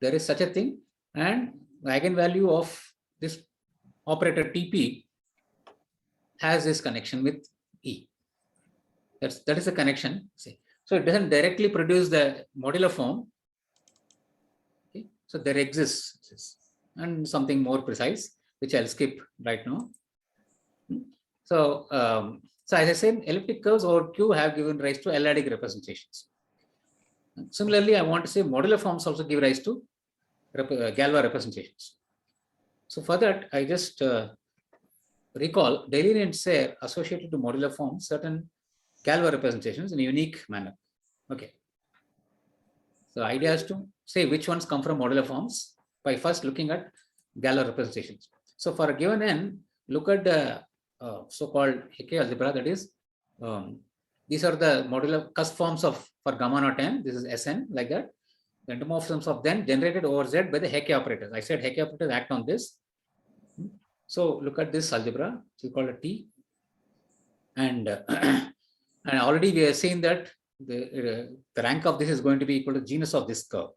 There is such a thing, and the eigenvalue of this operator TP has this connection with E. That is a connection. See. So it doesn't directly produce the modular form. Okay. So there exists, and something more precise, which I'll skip right now. So, so as I said, elliptic curves over Q have given rise to L-adic representations. Similarly, I want to say modular forms also give rise to Galois representations. So for that, I just recall Deligne and Serre associated to modular forms certain Galois representations in a unique manner. Okay. So the idea is to say which ones come from modular forms by first looking at Galois representations. So for a given n, look at the so-called Hecke algebra, that is, these are the modular cusp forms for gamma naught n. This is Sn, like that. The endomorphisms of then generated over Z by the Hecke operators. I said Hecke operators act on this. So look at this algebra, we call it T. And, and already we have seen that the rank of this is going to be equal to genus of this curve.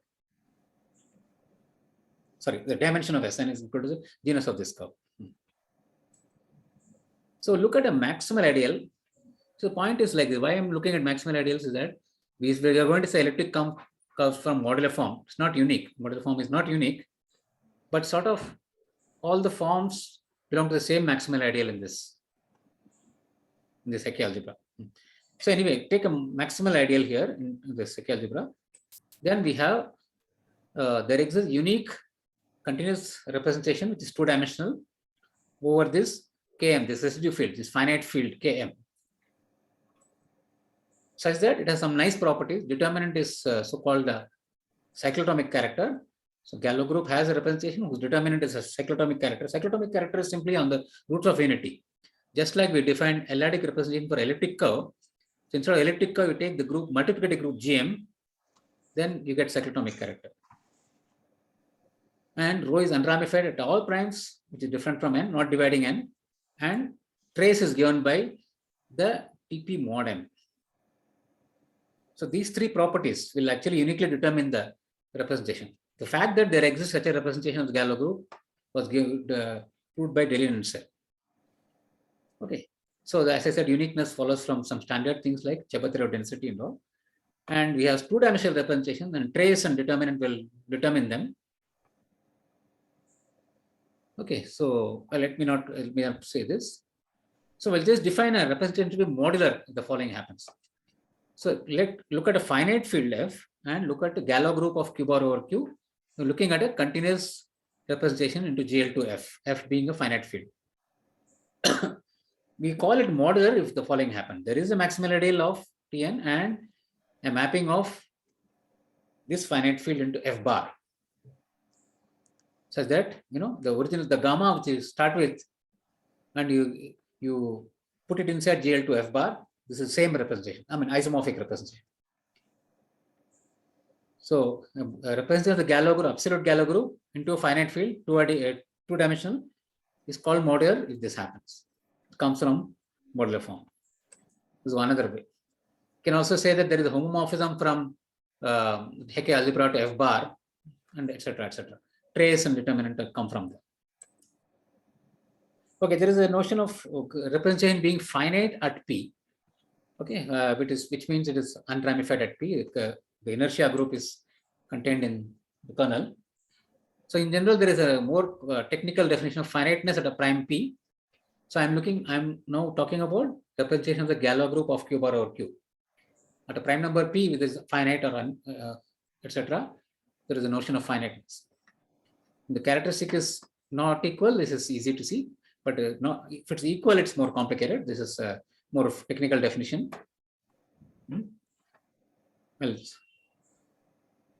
Sorry, the dimension of Sn is equal to the genus of this curve. So look at a maximal ideal. So the point is like this, why I'm looking at maximal ideals is that we are going to say elliptic curves from modular form. It's not unique. Modular form is not unique, but sort of all the forms belong to the same maximal ideal in this Hecke algebra. So anyway, take a maximal ideal here in this Hecke algebra. Then we have, there exists unique continuous representation, which is two-dimensional over this Km, this residue field, this finite field Km, such that it has some nice properties. Determinant is so-called cyclotomic character. So Galois group has a representation whose determinant is a cyclotomic character. Cyclotomic character is simply on the roots of unity. Just like we defined L-adic representation for elliptic curve. So instead of elliptic curve, you take the group, multiplicative group GM, then you get cyclotomic character. And rho is unramified at all primes, which is different from n, not dividing n. And trace is given by the TP mod m. So these three properties will actually uniquely determine the representation. The fact that there exists such a representation of the Galois group was proved by Deligne and Serre. Okay. So as I said, uniqueness follows from some standard things like Chebotarev density and all. And we have two-dimensional representation, and trace and determinant will determine them. Okay, so let me not say this. So we'll just define a representation to be modular if the following happens. So look at a finite field F and look at the Galois group of Q bar over Q. We're looking at a continuous representation into GL2F, F being a finite field. We call it modular if the following happen. There is a maximal ideal of Tn and a mapping of this finite field into F bar, such that the original, the gamma which you start with, and you put it inside GL2F bar. This is the same representation. I mean isomorphic representation. So a representation of the Galois group, absolute Galois group into a finite field, two-dimensional, is called modular if this happens. It comes from modular form. This is one other way. You can also say that there is a homomorphism from Hecke algebra to F bar, and etc. etc. Trace and determinant come from there. Okay, there is a notion of representation being finite at P. Okay, which means it is unramified at P. The inertia group is contained in the kernel. So in general, there is a more technical definition of finiteness at a prime P. So I'm now talking about representation of the Galois group of Q bar over Q. At a prime number P, which is finite or etc., there is a notion of finiteness. The characteristic is not equal. This is easy to see, but if it's equal, it's more complicated. This is more of technical definition. Well,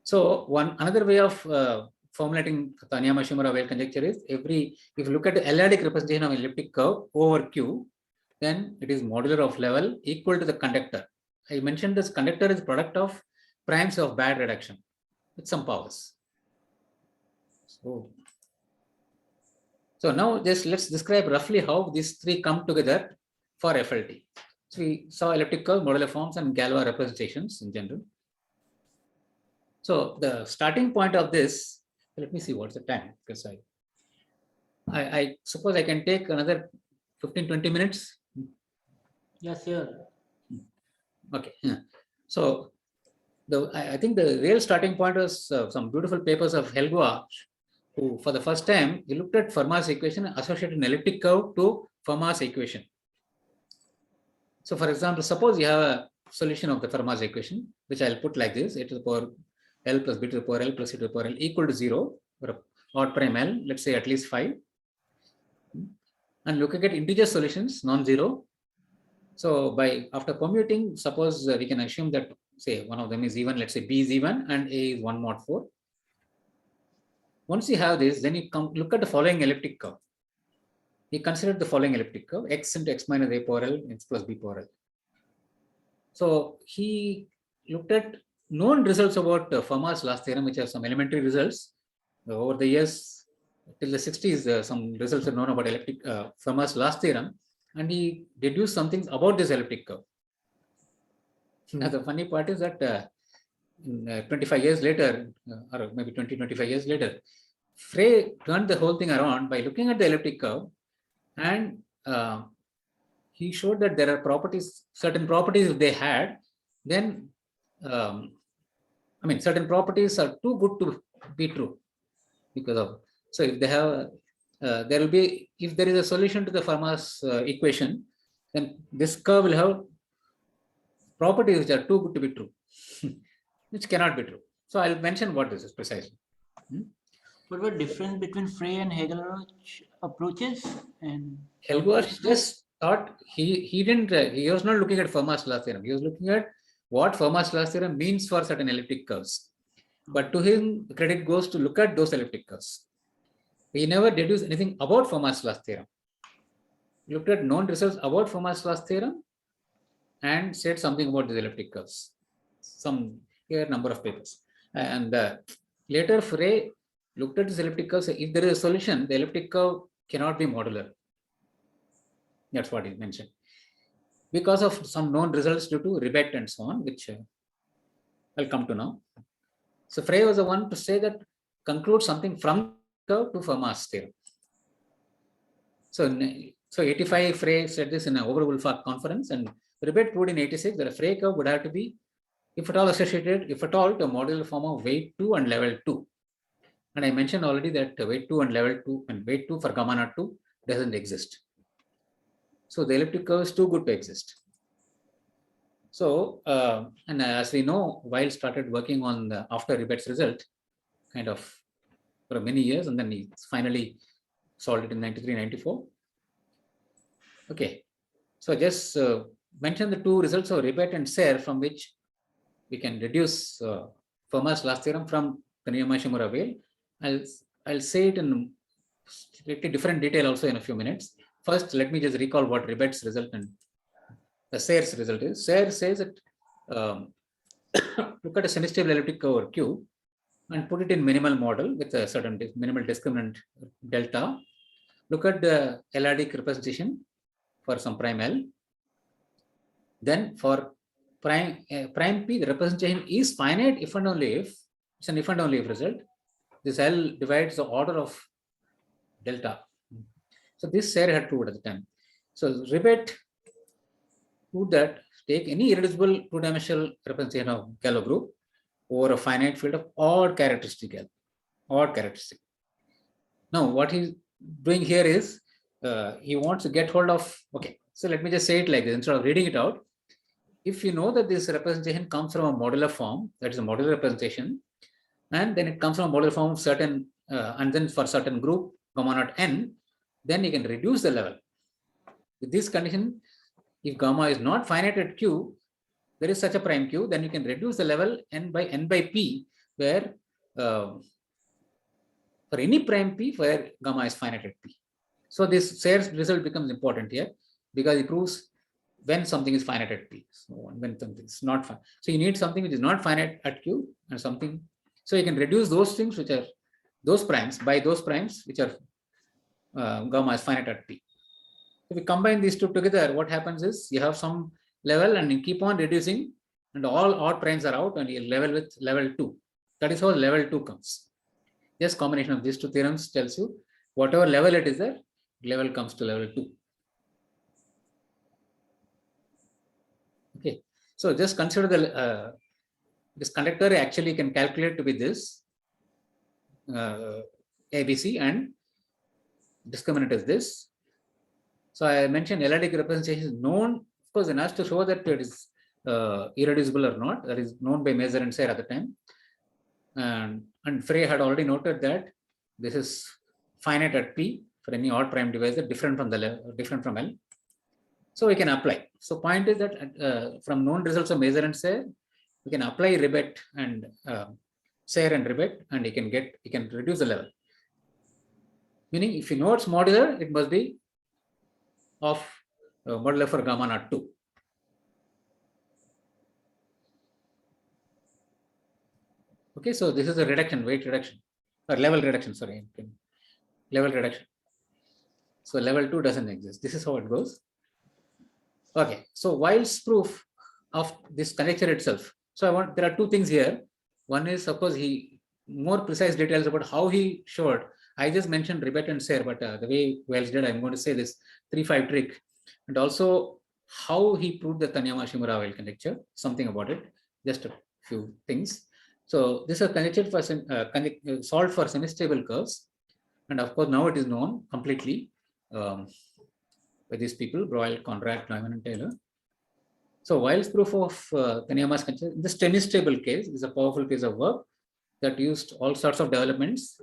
so another way of formulating Taniyama-Shimura Weyl conjecture is if you look at the L-adic representation of an elliptic curve over Q, then it is modular of level equal to the conductor. I mentioned this conductor is product of primes of bad reduction with some powers. So now just let's describe roughly how these three come together for FLT. So we saw elliptic curve, modular forms, and Galois representations in general. So the starting point of this, let me see what's the time, because I suppose I can take another 15-20 minutes. Yes, sure. Okay. So I think the real starting point was some beautiful papers of Helgois, who for the first time he looked at Fermat's equation and associated an elliptic curve to Fermat's equation. So for example, suppose you have a solution of the Fermat's equation, which I'll put like this: a to the power L plus b to the power L plus c to the power L equal to 0 for odd prime L, let's say at least 5. And looking at integer solutions, non-zero. So after commuting, suppose we can assume that, say, one of them is even, let's say B is even and A is 1 mod 4. Once you have this, then you look at the following elliptic curve. He considered the following elliptic curve: x into x minus a power L, x plus b power L. So he looked at known results about Fermat's last theorem, which have some elementary results. Over the years, till the 60s, some results are known about Fermat's last theorem, and he deduced some things about this elliptic curve. Now, the funny part is that 25 years later, or maybe 20-25 years later, Frey turned the whole thing around by looking at the elliptic curve, and he showed that there are properties, certain properties if they had, then certain properties are too good to be true because of. So if they have, there will be, if there is a solution to the Fermat's equation, then this curve will have properties which are too good to be true, which cannot be true. So I'll mention what this is precisely. What was the difference between Frey and Helgois approaches? And Helgois just thought he was not looking at Fermat's last theorem. He was looking at what Fermat's last theorem means for certain elliptic curves. But to him, the credit goes to look at those elliptic curves. He never deduced anything about Fermat's last theorem. He looked at known results about Fermat's last theorem and said something about these elliptic curves. Here number of papers. And later Frey looked at this elliptic curve. So if there is a solution, the elliptic curve cannot be modular. That's what he mentioned. Because of some known results due to Ribet and so on, which I'll come to now. So Frey was the one to say that, conclude something from curve to Fermat's theorem. So 85, Frey said this in an Oberwolfach conference, and Ribet proved in 86 that a Frey curve would have to be, if at all associated, if at all, to a modular form of weight 2 and level 2. And I mentioned already that weight 2 and level 2 and weight 2 for gamma naught 2 doesn't exist. So the elliptic curve is too good to exist. So, and as we know, Weyl started working on after Ribet's result, kind of for many years, and then he finally solved it in 93, 94. Okay, so just mention the two results of Ribet and Serre, from which we can deduce Fermat's last theorem from Taniyama-Shimura Weyl. I'll say it in slightly different detail also in a few minutes. First, let me just recall what Ribet's result and the Serre's result is. Serre says that look at a semi-stable elliptic curve over Q and put it in minimal model with a certain minimal discriminant delta. Look at the L-adic representation for some prime L. Then for prime P, the representation is finite if and only if, it's an if and only if result. This L divides the order of delta. So this Sayre had proved at the time. So Ribet proved that take any irreducible two-dimensional representation of Galois group over a finite field of odd characteristic L, odd characteristic. Now, what he's doing here is he wants to get hold of, okay, so let me just say it like this instead of reading it out. If you know that this representation comes from a modular form, that is a modular representation, and then it comes from a modular form of certain, and then for certain group, gamma naught n, then you can reduce the level. With this condition, if gamma is not finite at Q, there is such a prime Q, then you can reduce the level n by p, where for any prime p where gamma is finite at p. So this Sayre's result becomes important here because it proves when something is finite at p. So when something is not finite. So you need something which is not finite at q and something. So you can reduce those things which are those primes by those primes which are gamma is finite at p. If we combine these two together, what happens is you have some level and you keep on reducing and all odd primes are out and you level with level 2. That is how level 2 comes. Just combination of these two theorems tells you whatever level it is there, level comes to level 2. Okay, so just consider the this conductor actually can calculate to be this ABC and discriminant is this. So I mentioned L-adic representation is known, of course, and has to show that it is irreducible or not. That is known by Mazur and Sayre at the time. And Frey had already noted that this is finite at P for any odd prime divisor different from L. So we can apply. So point is that from known results of Mazur and Sayre, we can apply Ribet and Sayre and Ribet, and you can reduce the level. Meaning, if you know it's modular, it must be of modular for gamma naught 2. Okay, so this is a reduction, weight reduction, or level reduction, sorry, level reduction. So level 2 doesn't exist. This is how it goes. Okay, so Wild's proof of this conjecture itself. So there are two things here. One is, of course, more precise details about how he showed. I just mentioned Ribet and Sayre, but the way Wells did, I'm going to say this 3-5 trick, and also how he proved the Taniyama-Shimura-Weil conjecture, something about it, just a few things. So this is a conjecture for solved for semi-stable curves, and of course now it is known completely by these people, Broyle, Conrad, Neumann, and Taylor. So Weil's proof of Taniyama's conjecture, in the semi-stable case, is a powerful piece of work that used all sorts of developments.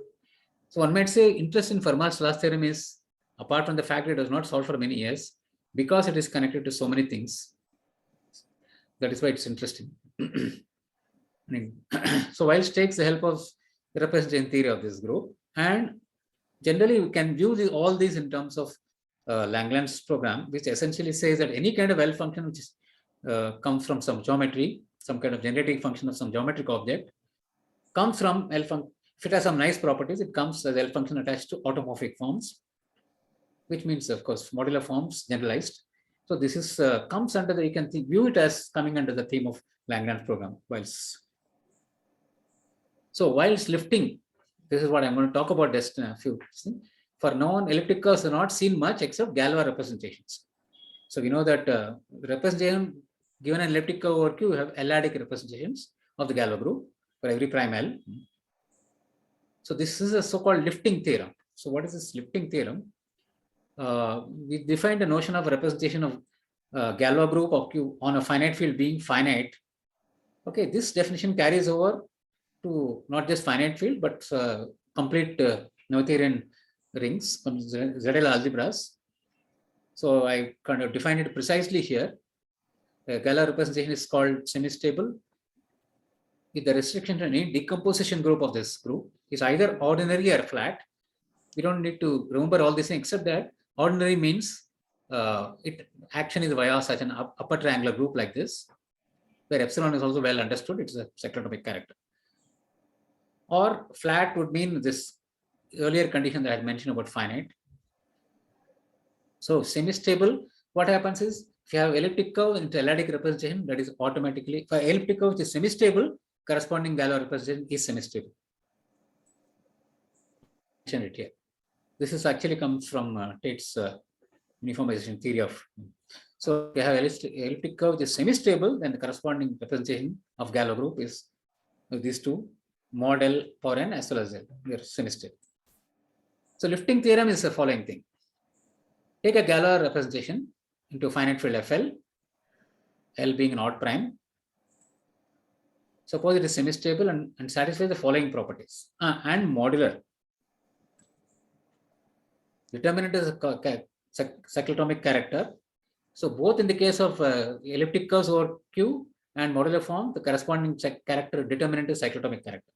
So one might say interest in Fermat's last theorem is, apart from the fact that it was not solved for many years, because it is connected to so many things. That is why it's interesting. So Weil takes the help of the representation theory of this group, and generally we can view all these in terms of Langland's program, which essentially says that any kind of L function which is, comes from some geometry, some kind of generating function of some geometric object, comes from L function. If it has some nice properties, it comes as L function attached to automorphic forms, which means, of course, modular forms generalized. So this is comes under the, you can view it as coming under the theme of Langland's program. So whilst lifting, this is what I'm going to talk about just in a few. For non-elliptic curves are not seen much except Galois representations. So we know that representation given an elliptic curve over Q, you have L-adic representations of the Galois group for every prime L. So this is a so-called lifting theorem. So what is this lifting theorem? We defined the notion of representation of Galois group of Q on a finite field being finite. Okay, this definition carries over to not just finite field, but complete Noetherian rings from ZL algebras. So I kind of defined it precisely here. Galois representation is called semi-stable. If the restriction to any decomposition group of this group is either ordinary or flat, we don't need to remember all this thing, except that ordinary means action is via such an upper triangular group like this, where epsilon is also well understood. It's a cyclotomic character. Or flat would mean this earlier condition that I had mentioned about finite. So semi-stable, what happens is, if you have elliptic curve into L-adic representation, that is automatically, for elliptic curve which is semi-stable, corresponding Galois representation is semi-stable. Mention it here. This is actually comes from Tate's uniformization theory of. So we have elliptic curve which is semi-stable, then the corresponding representation of Galois group is these two, mod L power n as well as L. They are semi-stable. So lifting theorem is the following thing. Take a Galois representation into finite field FL, L being an odd prime. Suppose it is semi-stable and satisfies the following properties. And modular. Determinant is a cyclotomic character. So both in the case of elliptic curves over Q and modular form, the corresponding character determinant is cyclotomic character.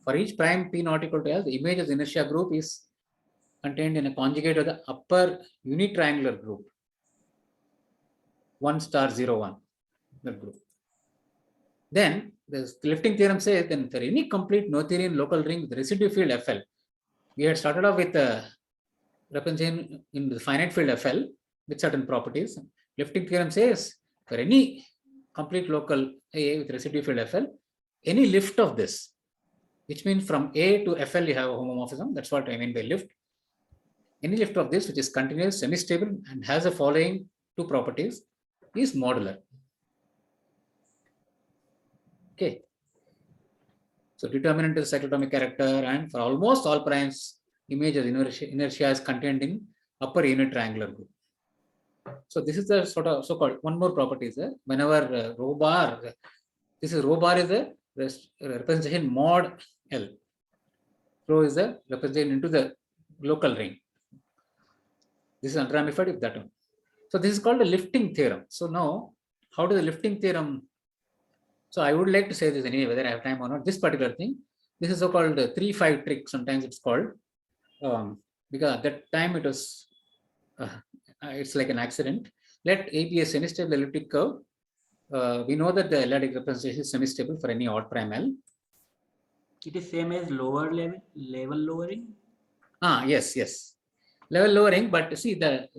For each prime P not equal to L, the image of the inertia group is contained in a conjugate of the upper unitriangular group 1 star 0 1, that group. Then the lifting theorem says then for any complete Noetherian local ring with residue field FL, we had started off with a representation in the finite field FL with certain properties. Lifting theorem says for any complete local A with residue field FL, any lift of this, which means from A to FL you have a homomorphism. That's what I mean by lift. Any lift of this which is continuous, semi-stable and has the following two properties is modular. Okay. So determinant is cyclotomic character, and for almost all primes, image of inertia is contained in upper unitriangular group. So this is the sort of so-called one more property is there. Whenever rho bar, this is rho bar is a representation mod L. Rho is a representation into the local ring. This is unramified if that one. So this is called a lifting theorem. So now, how does the lifting theorem? So I would like to say this anyway, whether I have time or not. This particular thing, this is so-called 3-5 trick. Sometimes it's called because at that time it was it's like an accident. Let A be a semi-stable elliptic curve. We know that the L-adic representation is semi-stable for any odd prime L. It is same as lower level lowering. Yes. Level lowering, but see the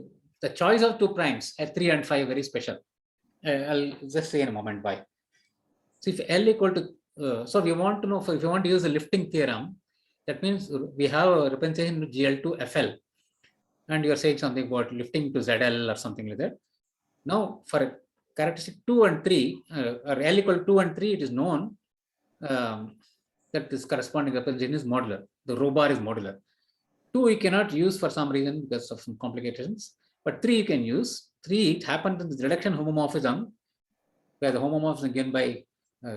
choice of two primes at 3 and 5 very special. I'll just say in a moment why. So if L equal to, so we want to know, if you want to use the lifting theorem, that means we have a representation to GL to FL, and you're saying something about lifting to ZL or something like that. Now for characteristic 2 and 3, or L equal to 2 and 3, it is known that this corresponding representation is modular. The rho bar is modular. 2 you cannot use for some reason because of some complications, but 3 you can use. 3, it happens in the reduction homomorphism, where the homomorphism given by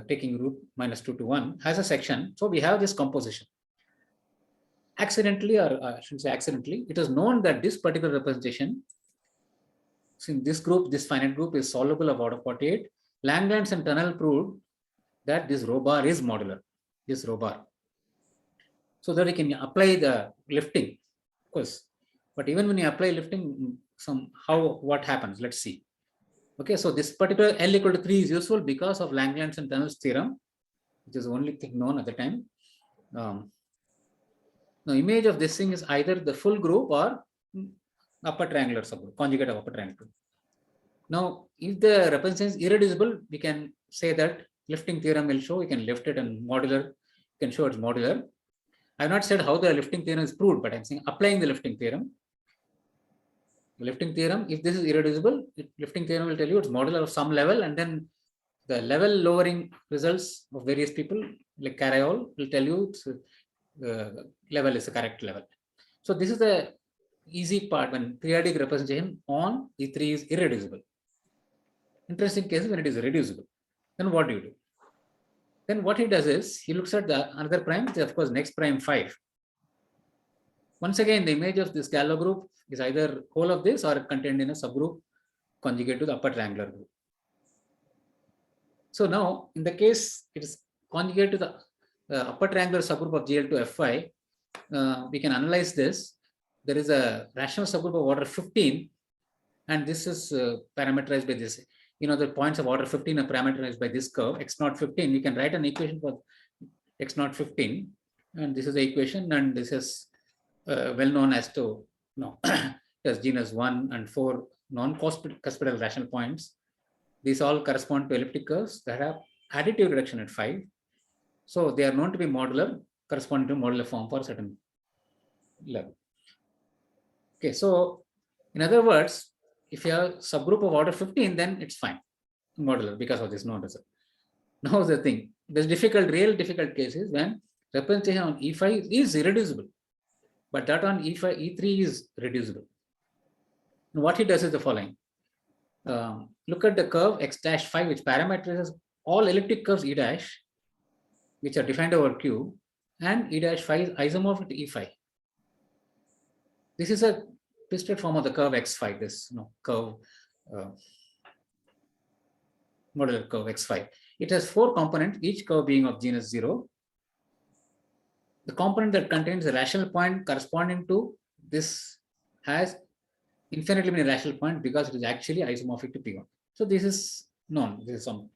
taking root -2 to 1 has a section. So we have this composition. Accidentally, or I shouldn't say accidentally, it is known that this particular representation, since this group, this finite group is soluble of order 48, Langlands and Tunnell proved that this rho bar is modular, this rho bar. So that we can apply the lifting, of course. But even when you apply lifting, what happens? Let's see. Okay, so this particular L equal to 3 is useful because of Langlands and Tunnell's theorem, which is the only thing known at the time. Now, image of this thing is either the full group or upper triangular subgroup, conjugate of upper triangle. Now, if the representation is irreducible, we can say that lifting theorem will show we can lift it, and modular can show it's modular. I have not said how the lifting theorem is proved, but I'm saying applying the lifting theorem. The lifting theorem, if this is irreducible, lifting theorem will tell you it's modular of some level, and then the level lowering results of various people, like Carayol, will tell you it's, level is the correct level. So this is the easy part when periodic representation on E3 is irreducible. Interesting case when it is reducible. Then what do you do? Then what he does is he looks at the another prime, of course, next prime 5. Once again, the image of this Galois group is either whole of this or contained in a subgroup conjugate to the upper triangular group. So now, in the case it is conjugate to the upper triangular subgroup of GL to Fy, we can analyze this. There is a rational subgroup of order 15, and this is parameterized by this. You know, the points of order 15 are parameterized by this curve, x0 15. We can write an equation for x0 15, and this is the equation, and this is well known as to as genus 1 and 4 non-cuspidal rational points. These all correspond to elliptic curves that have additive reduction at 5. So they are known to be modular, corresponding to modular form for certain level. Okay, so in other words, if you have subgroup of order 15, then it's fine, modular, because of this no result. Now the thing, there's real difficult cases when representation on E5 is irreducible, but that on E5, E3 is reducible. And what he does is the following. Look at the curve x dash 5, which parameterizes all elliptic curves E dash, which are defined over Q, and E dash 5 is isomorphic to E5. This is a twisted form of the curve x5, this curve, modular curve x5. It has 4 components, each curve being of genus 0. The component that contains a rational point corresponding to this has infinitely many rational points because it is actually isomorphic to P1. So this is known. This is some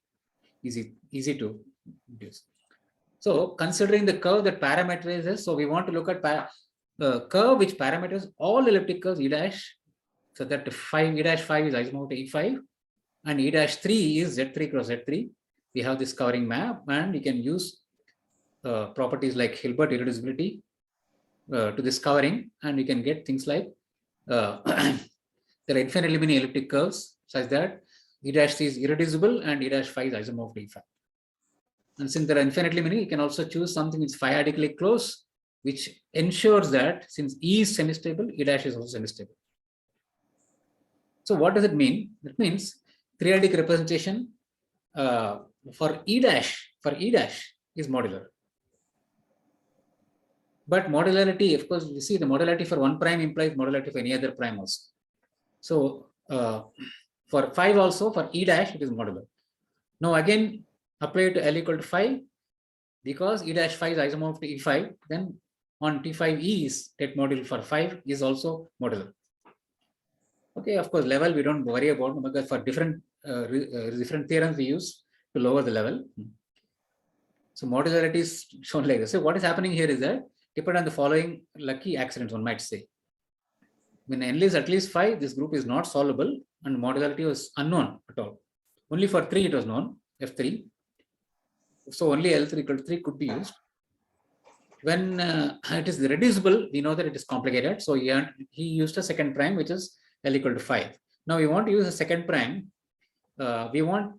easy to deduce. So considering the curve that parameterizes, so we want to look at the curve which parameters all elliptic curves E dash, so that E dash 5 is isomorphic to E5, and E dash 3 is Z3 cross Z3. We have this covering map, and we can use properties like Hilbert irreducibility to this covering, and we can get things like there are infinitely many elliptic curves such that E dash 3 is irreducible and E dash 5 is isomorphic to E5. And since there are infinitely many, you can also choose something which is phi-adically close, which ensures that since E is semistable, E dash is also semistable. So what does it mean? It means periodic representation for E dash is modular. But modularity, of course, you see the modularity for one prime implies modularity for any other prime also. So for 5 also, for E dash, it is modular. Now again, apply to L equal to 5, because E dash 5 is isomorphic to E5, then on T5 is that module for 5 is also modular. Okay, of course, level we don't worry about because for different theorems we use to lower the level. So modularity is shown like this. So what is happening here is that depend on the following lucky accidents, one might say. When N is at least 5, this group is not solvable and modularity was unknown at all. Only for 3 it was known, F3. So only L3 equal to 3 could be used. When it is reducible, we know that it is complicated. So he used a second prime, which is L equal to 5. Now we want to use a second prime. We want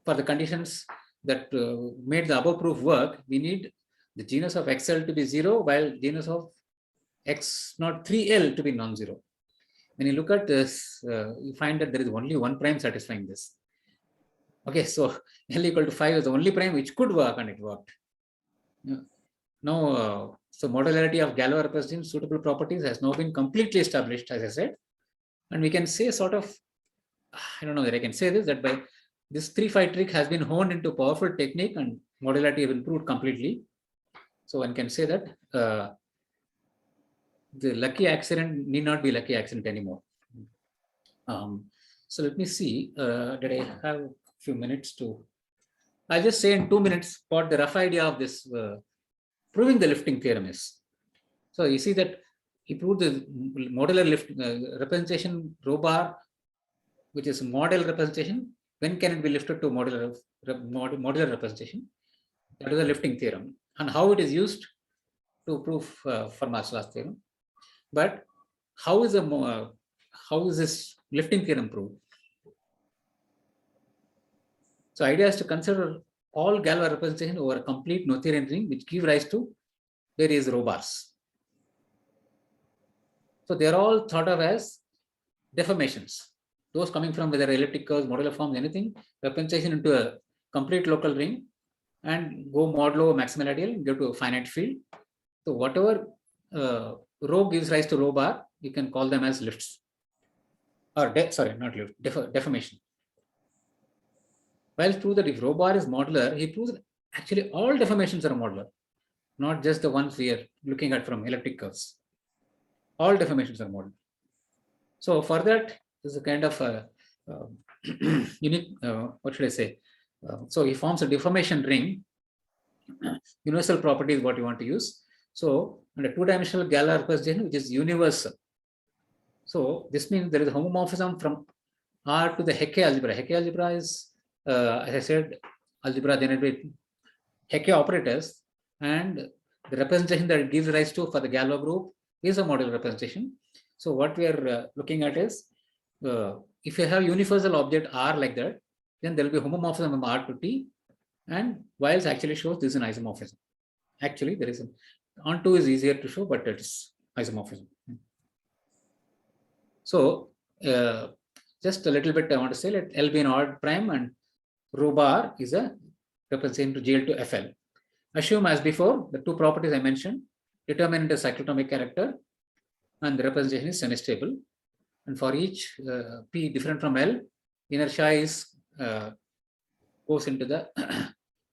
for the conditions that made the above proof work, we need the genus of XL to be 0, while genus of X0 3L to be non-zero. When you look at this, you find that there is only one prime satisfying this. Okay, so L equal to 5 is the only prime which could work, and it worked. Now, so modularity of Galois representation suitable properties has now been completely established, as I said. And we can say sort of, I don't know that I can say this, that by this 3-5 trick has been honed into a powerful technique and modularity have improved completely. So one can say that the lucky accident need not be lucky accident anymore. So let me see, did I have a few minutes to, I'll just say in 2 minutes what the rough idea of this proving the lifting theorem is. So you see that he proved the modular representation rho bar, which is model representation. When can it be lifted to modular representation? That is a lifting theorem, and how it is used to prove Fermat's last theorem. But how is this lifting theorem proved? So idea is to consider all Galois representation over a complete Noetherian ring, which give rise to various rho bars. So they are all thought of as deformations. Those coming from whether elliptic curves, modular forms, anything, representation into a complete local ring and go modulo maximal ideal, go to a finite field. So whatever rho gives rise to rho bar, you can call them as lifts. Or not lift, deformation. While true that if rho bar is modular, he proves that actually all deformations are modular, not just the ones we are looking at from elliptic curves. All deformations are modular. So for that is a kind of a unique, what should I say? So he forms a deformation ring. Universal property is what you want to use. So under 2-dimensional Galois representation, which is universal. So this means there is a homomorphism from R to the Hecke algebra. Hecke algebra is, as I said, algebra generated Hecke operators, and the representation that it gives rise to for the Galois group is a modular representation. So what we are looking at is, if you have universal object R like that, then there will be homomorphism from R to T, and Wiles actually shows this is an isomorphism. Actually, there is onto is easier to show, but it's isomorphism. So just a little bit I want to say, let L be an odd prime and rho bar is a representation to GL to FL. Assume as before the two properties I mentioned, determinant is cyclotomic character and the representation is semi-stable. And for each P different from L, inertia is goes into the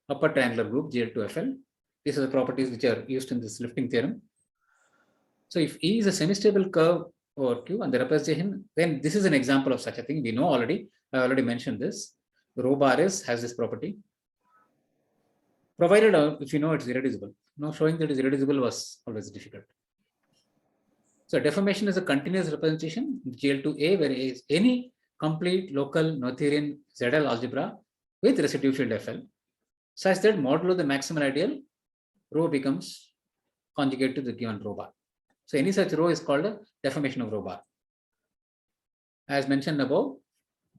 upper triangular group GL to FL. These are the properties which are used in this lifting theorem. So if E is a semi-stable curve over Q and the representation, then this is an example of such a thing. We know already, I already mentioned this. Rho bar has this property. Provided if you know it's irreducible. Now showing that it's irreducible was always difficult. So deformation is a continuous representation, GL to A, where A is any complete local Noetherian ZL algebra with residue field FL, such that modulo the maximal ideal, rho becomes conjugate to the given rho bar. So any such rho is called a deformation of rho bar. As mentioned above,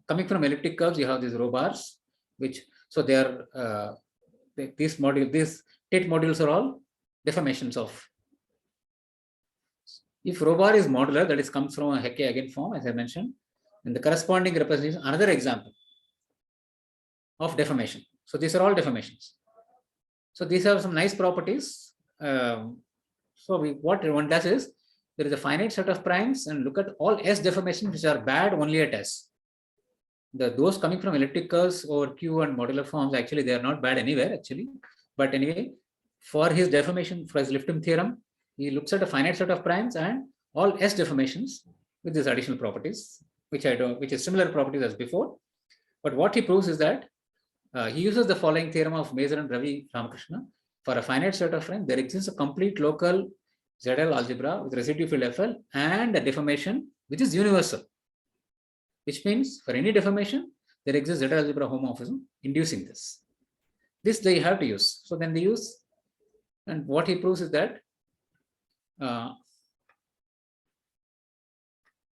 coming from elliptic curves, you have these rho bars, which, so they are, these Tate modules are all deformations of. If rho bar is modular, that is comes from a Hecke eigenform, as I mentioned, and the corresponding representation, another example of deformation. So these are all deformations. So these have some nice properties. So what one does is, there is a finite set of primes and look at all S deformations which are bad only at S. Those coming from elliptic curves over Q and modular forms, actually they are not bad anywhere actually. But anyway, for his deformation, for his Lifton theorem, he looks at a finite set of primes and all S deformations with these additional properties, which is similar properties as before. But what he proves is that he uses the following theorem of Mazur and Ravi Ramakrishna. For a finite set of frames, there exists a complete local ZL algebra with residue field FL and a deformation which is universal. Which means for any deformation, there exists ZL algebra homomorphism inducing this. This they have to use. So then they use, and what he proves is that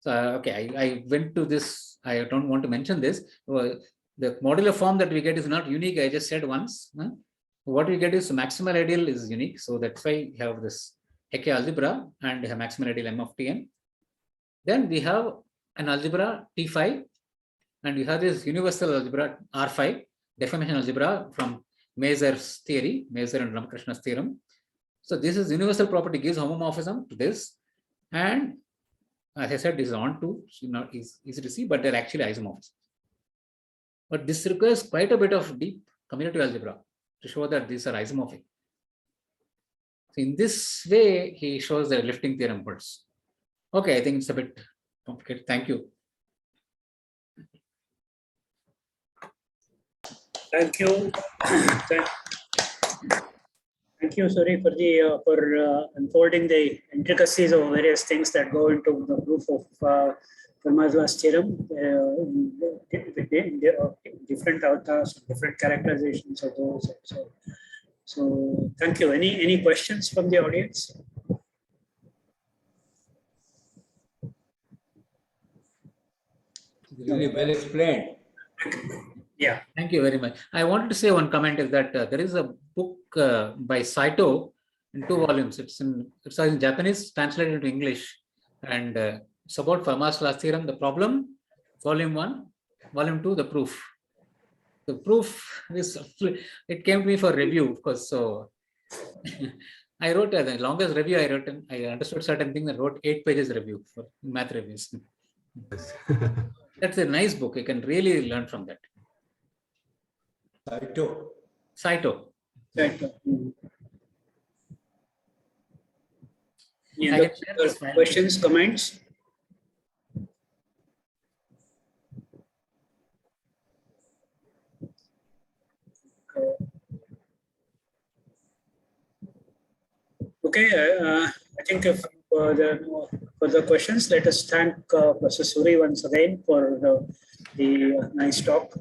I went to this, I don't want to mention this. The modular form that we get is not unique. I just said once. What we get is maximal ideal is unique. So that's why we have this Hecke algebra and have maximal ideal M of Tn. Then we have an algebra T5 and we have this universal algebra R5, deformation algebra from Mazur's theory, Mazur and Ramakrishna's theorem. So this is universal property gives homomorphism to this. And as I said, this is onto, not easy to see, but they're actually isomorphs. But this requires quite a bit of deep commutative algebra to show that these are isomorphic. So in this way, he shows the lifting theorem holds. Okay, I think it's a bit complicated. Thank you. Thank you. Thank you, Suri, for unfolding the intricacies of various things that go into the proof of Fermat's theorem, different outcasts, different characterizations of those. So thank you. Any questions from the audience? Really well explained. Yeah. Thank you very much. I wanted to say one comment is that there is a book by Saito in 2 volumes. It's in Japanese, translated into English, and it's about Fermat's last theorem, the problem, volume 1, volume 2, the proof. The proof is, it came to me for review, of course. So I wrote the longest review I wrote, and I understood certain things. I wrote 8 pages review for math reviews. That's a nice book. You can really learn from that. Saito. Any other questions, comments? Okay, I think if there are no further questions, let us thank Professor Suri once again for the nice talk.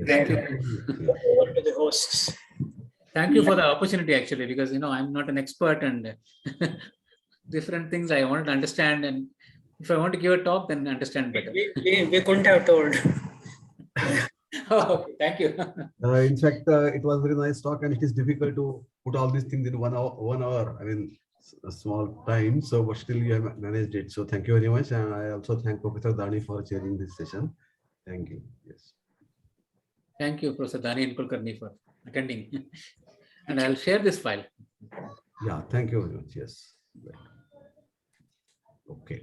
Thank you. Over to the hosts. Thank you for the opportunity, actually, because I'm not an expert, and different things I wanted to understand, and if I want to give a talk, then understand better. We couldn't have told. Okay, thank you. In fact, it was very nice talk, and it is difficult to put all these things in 1 hour. 1 hour. I mean, a small time. So, but still, you have managed it. So, thank you very much, and I also thank Professor Dani for chairing this session. Thank you. Yes. Thank you, Professor Dani and Kulkarni, for attending. And I'll share this file. Yeah. Thank you very much. Yes. Okay.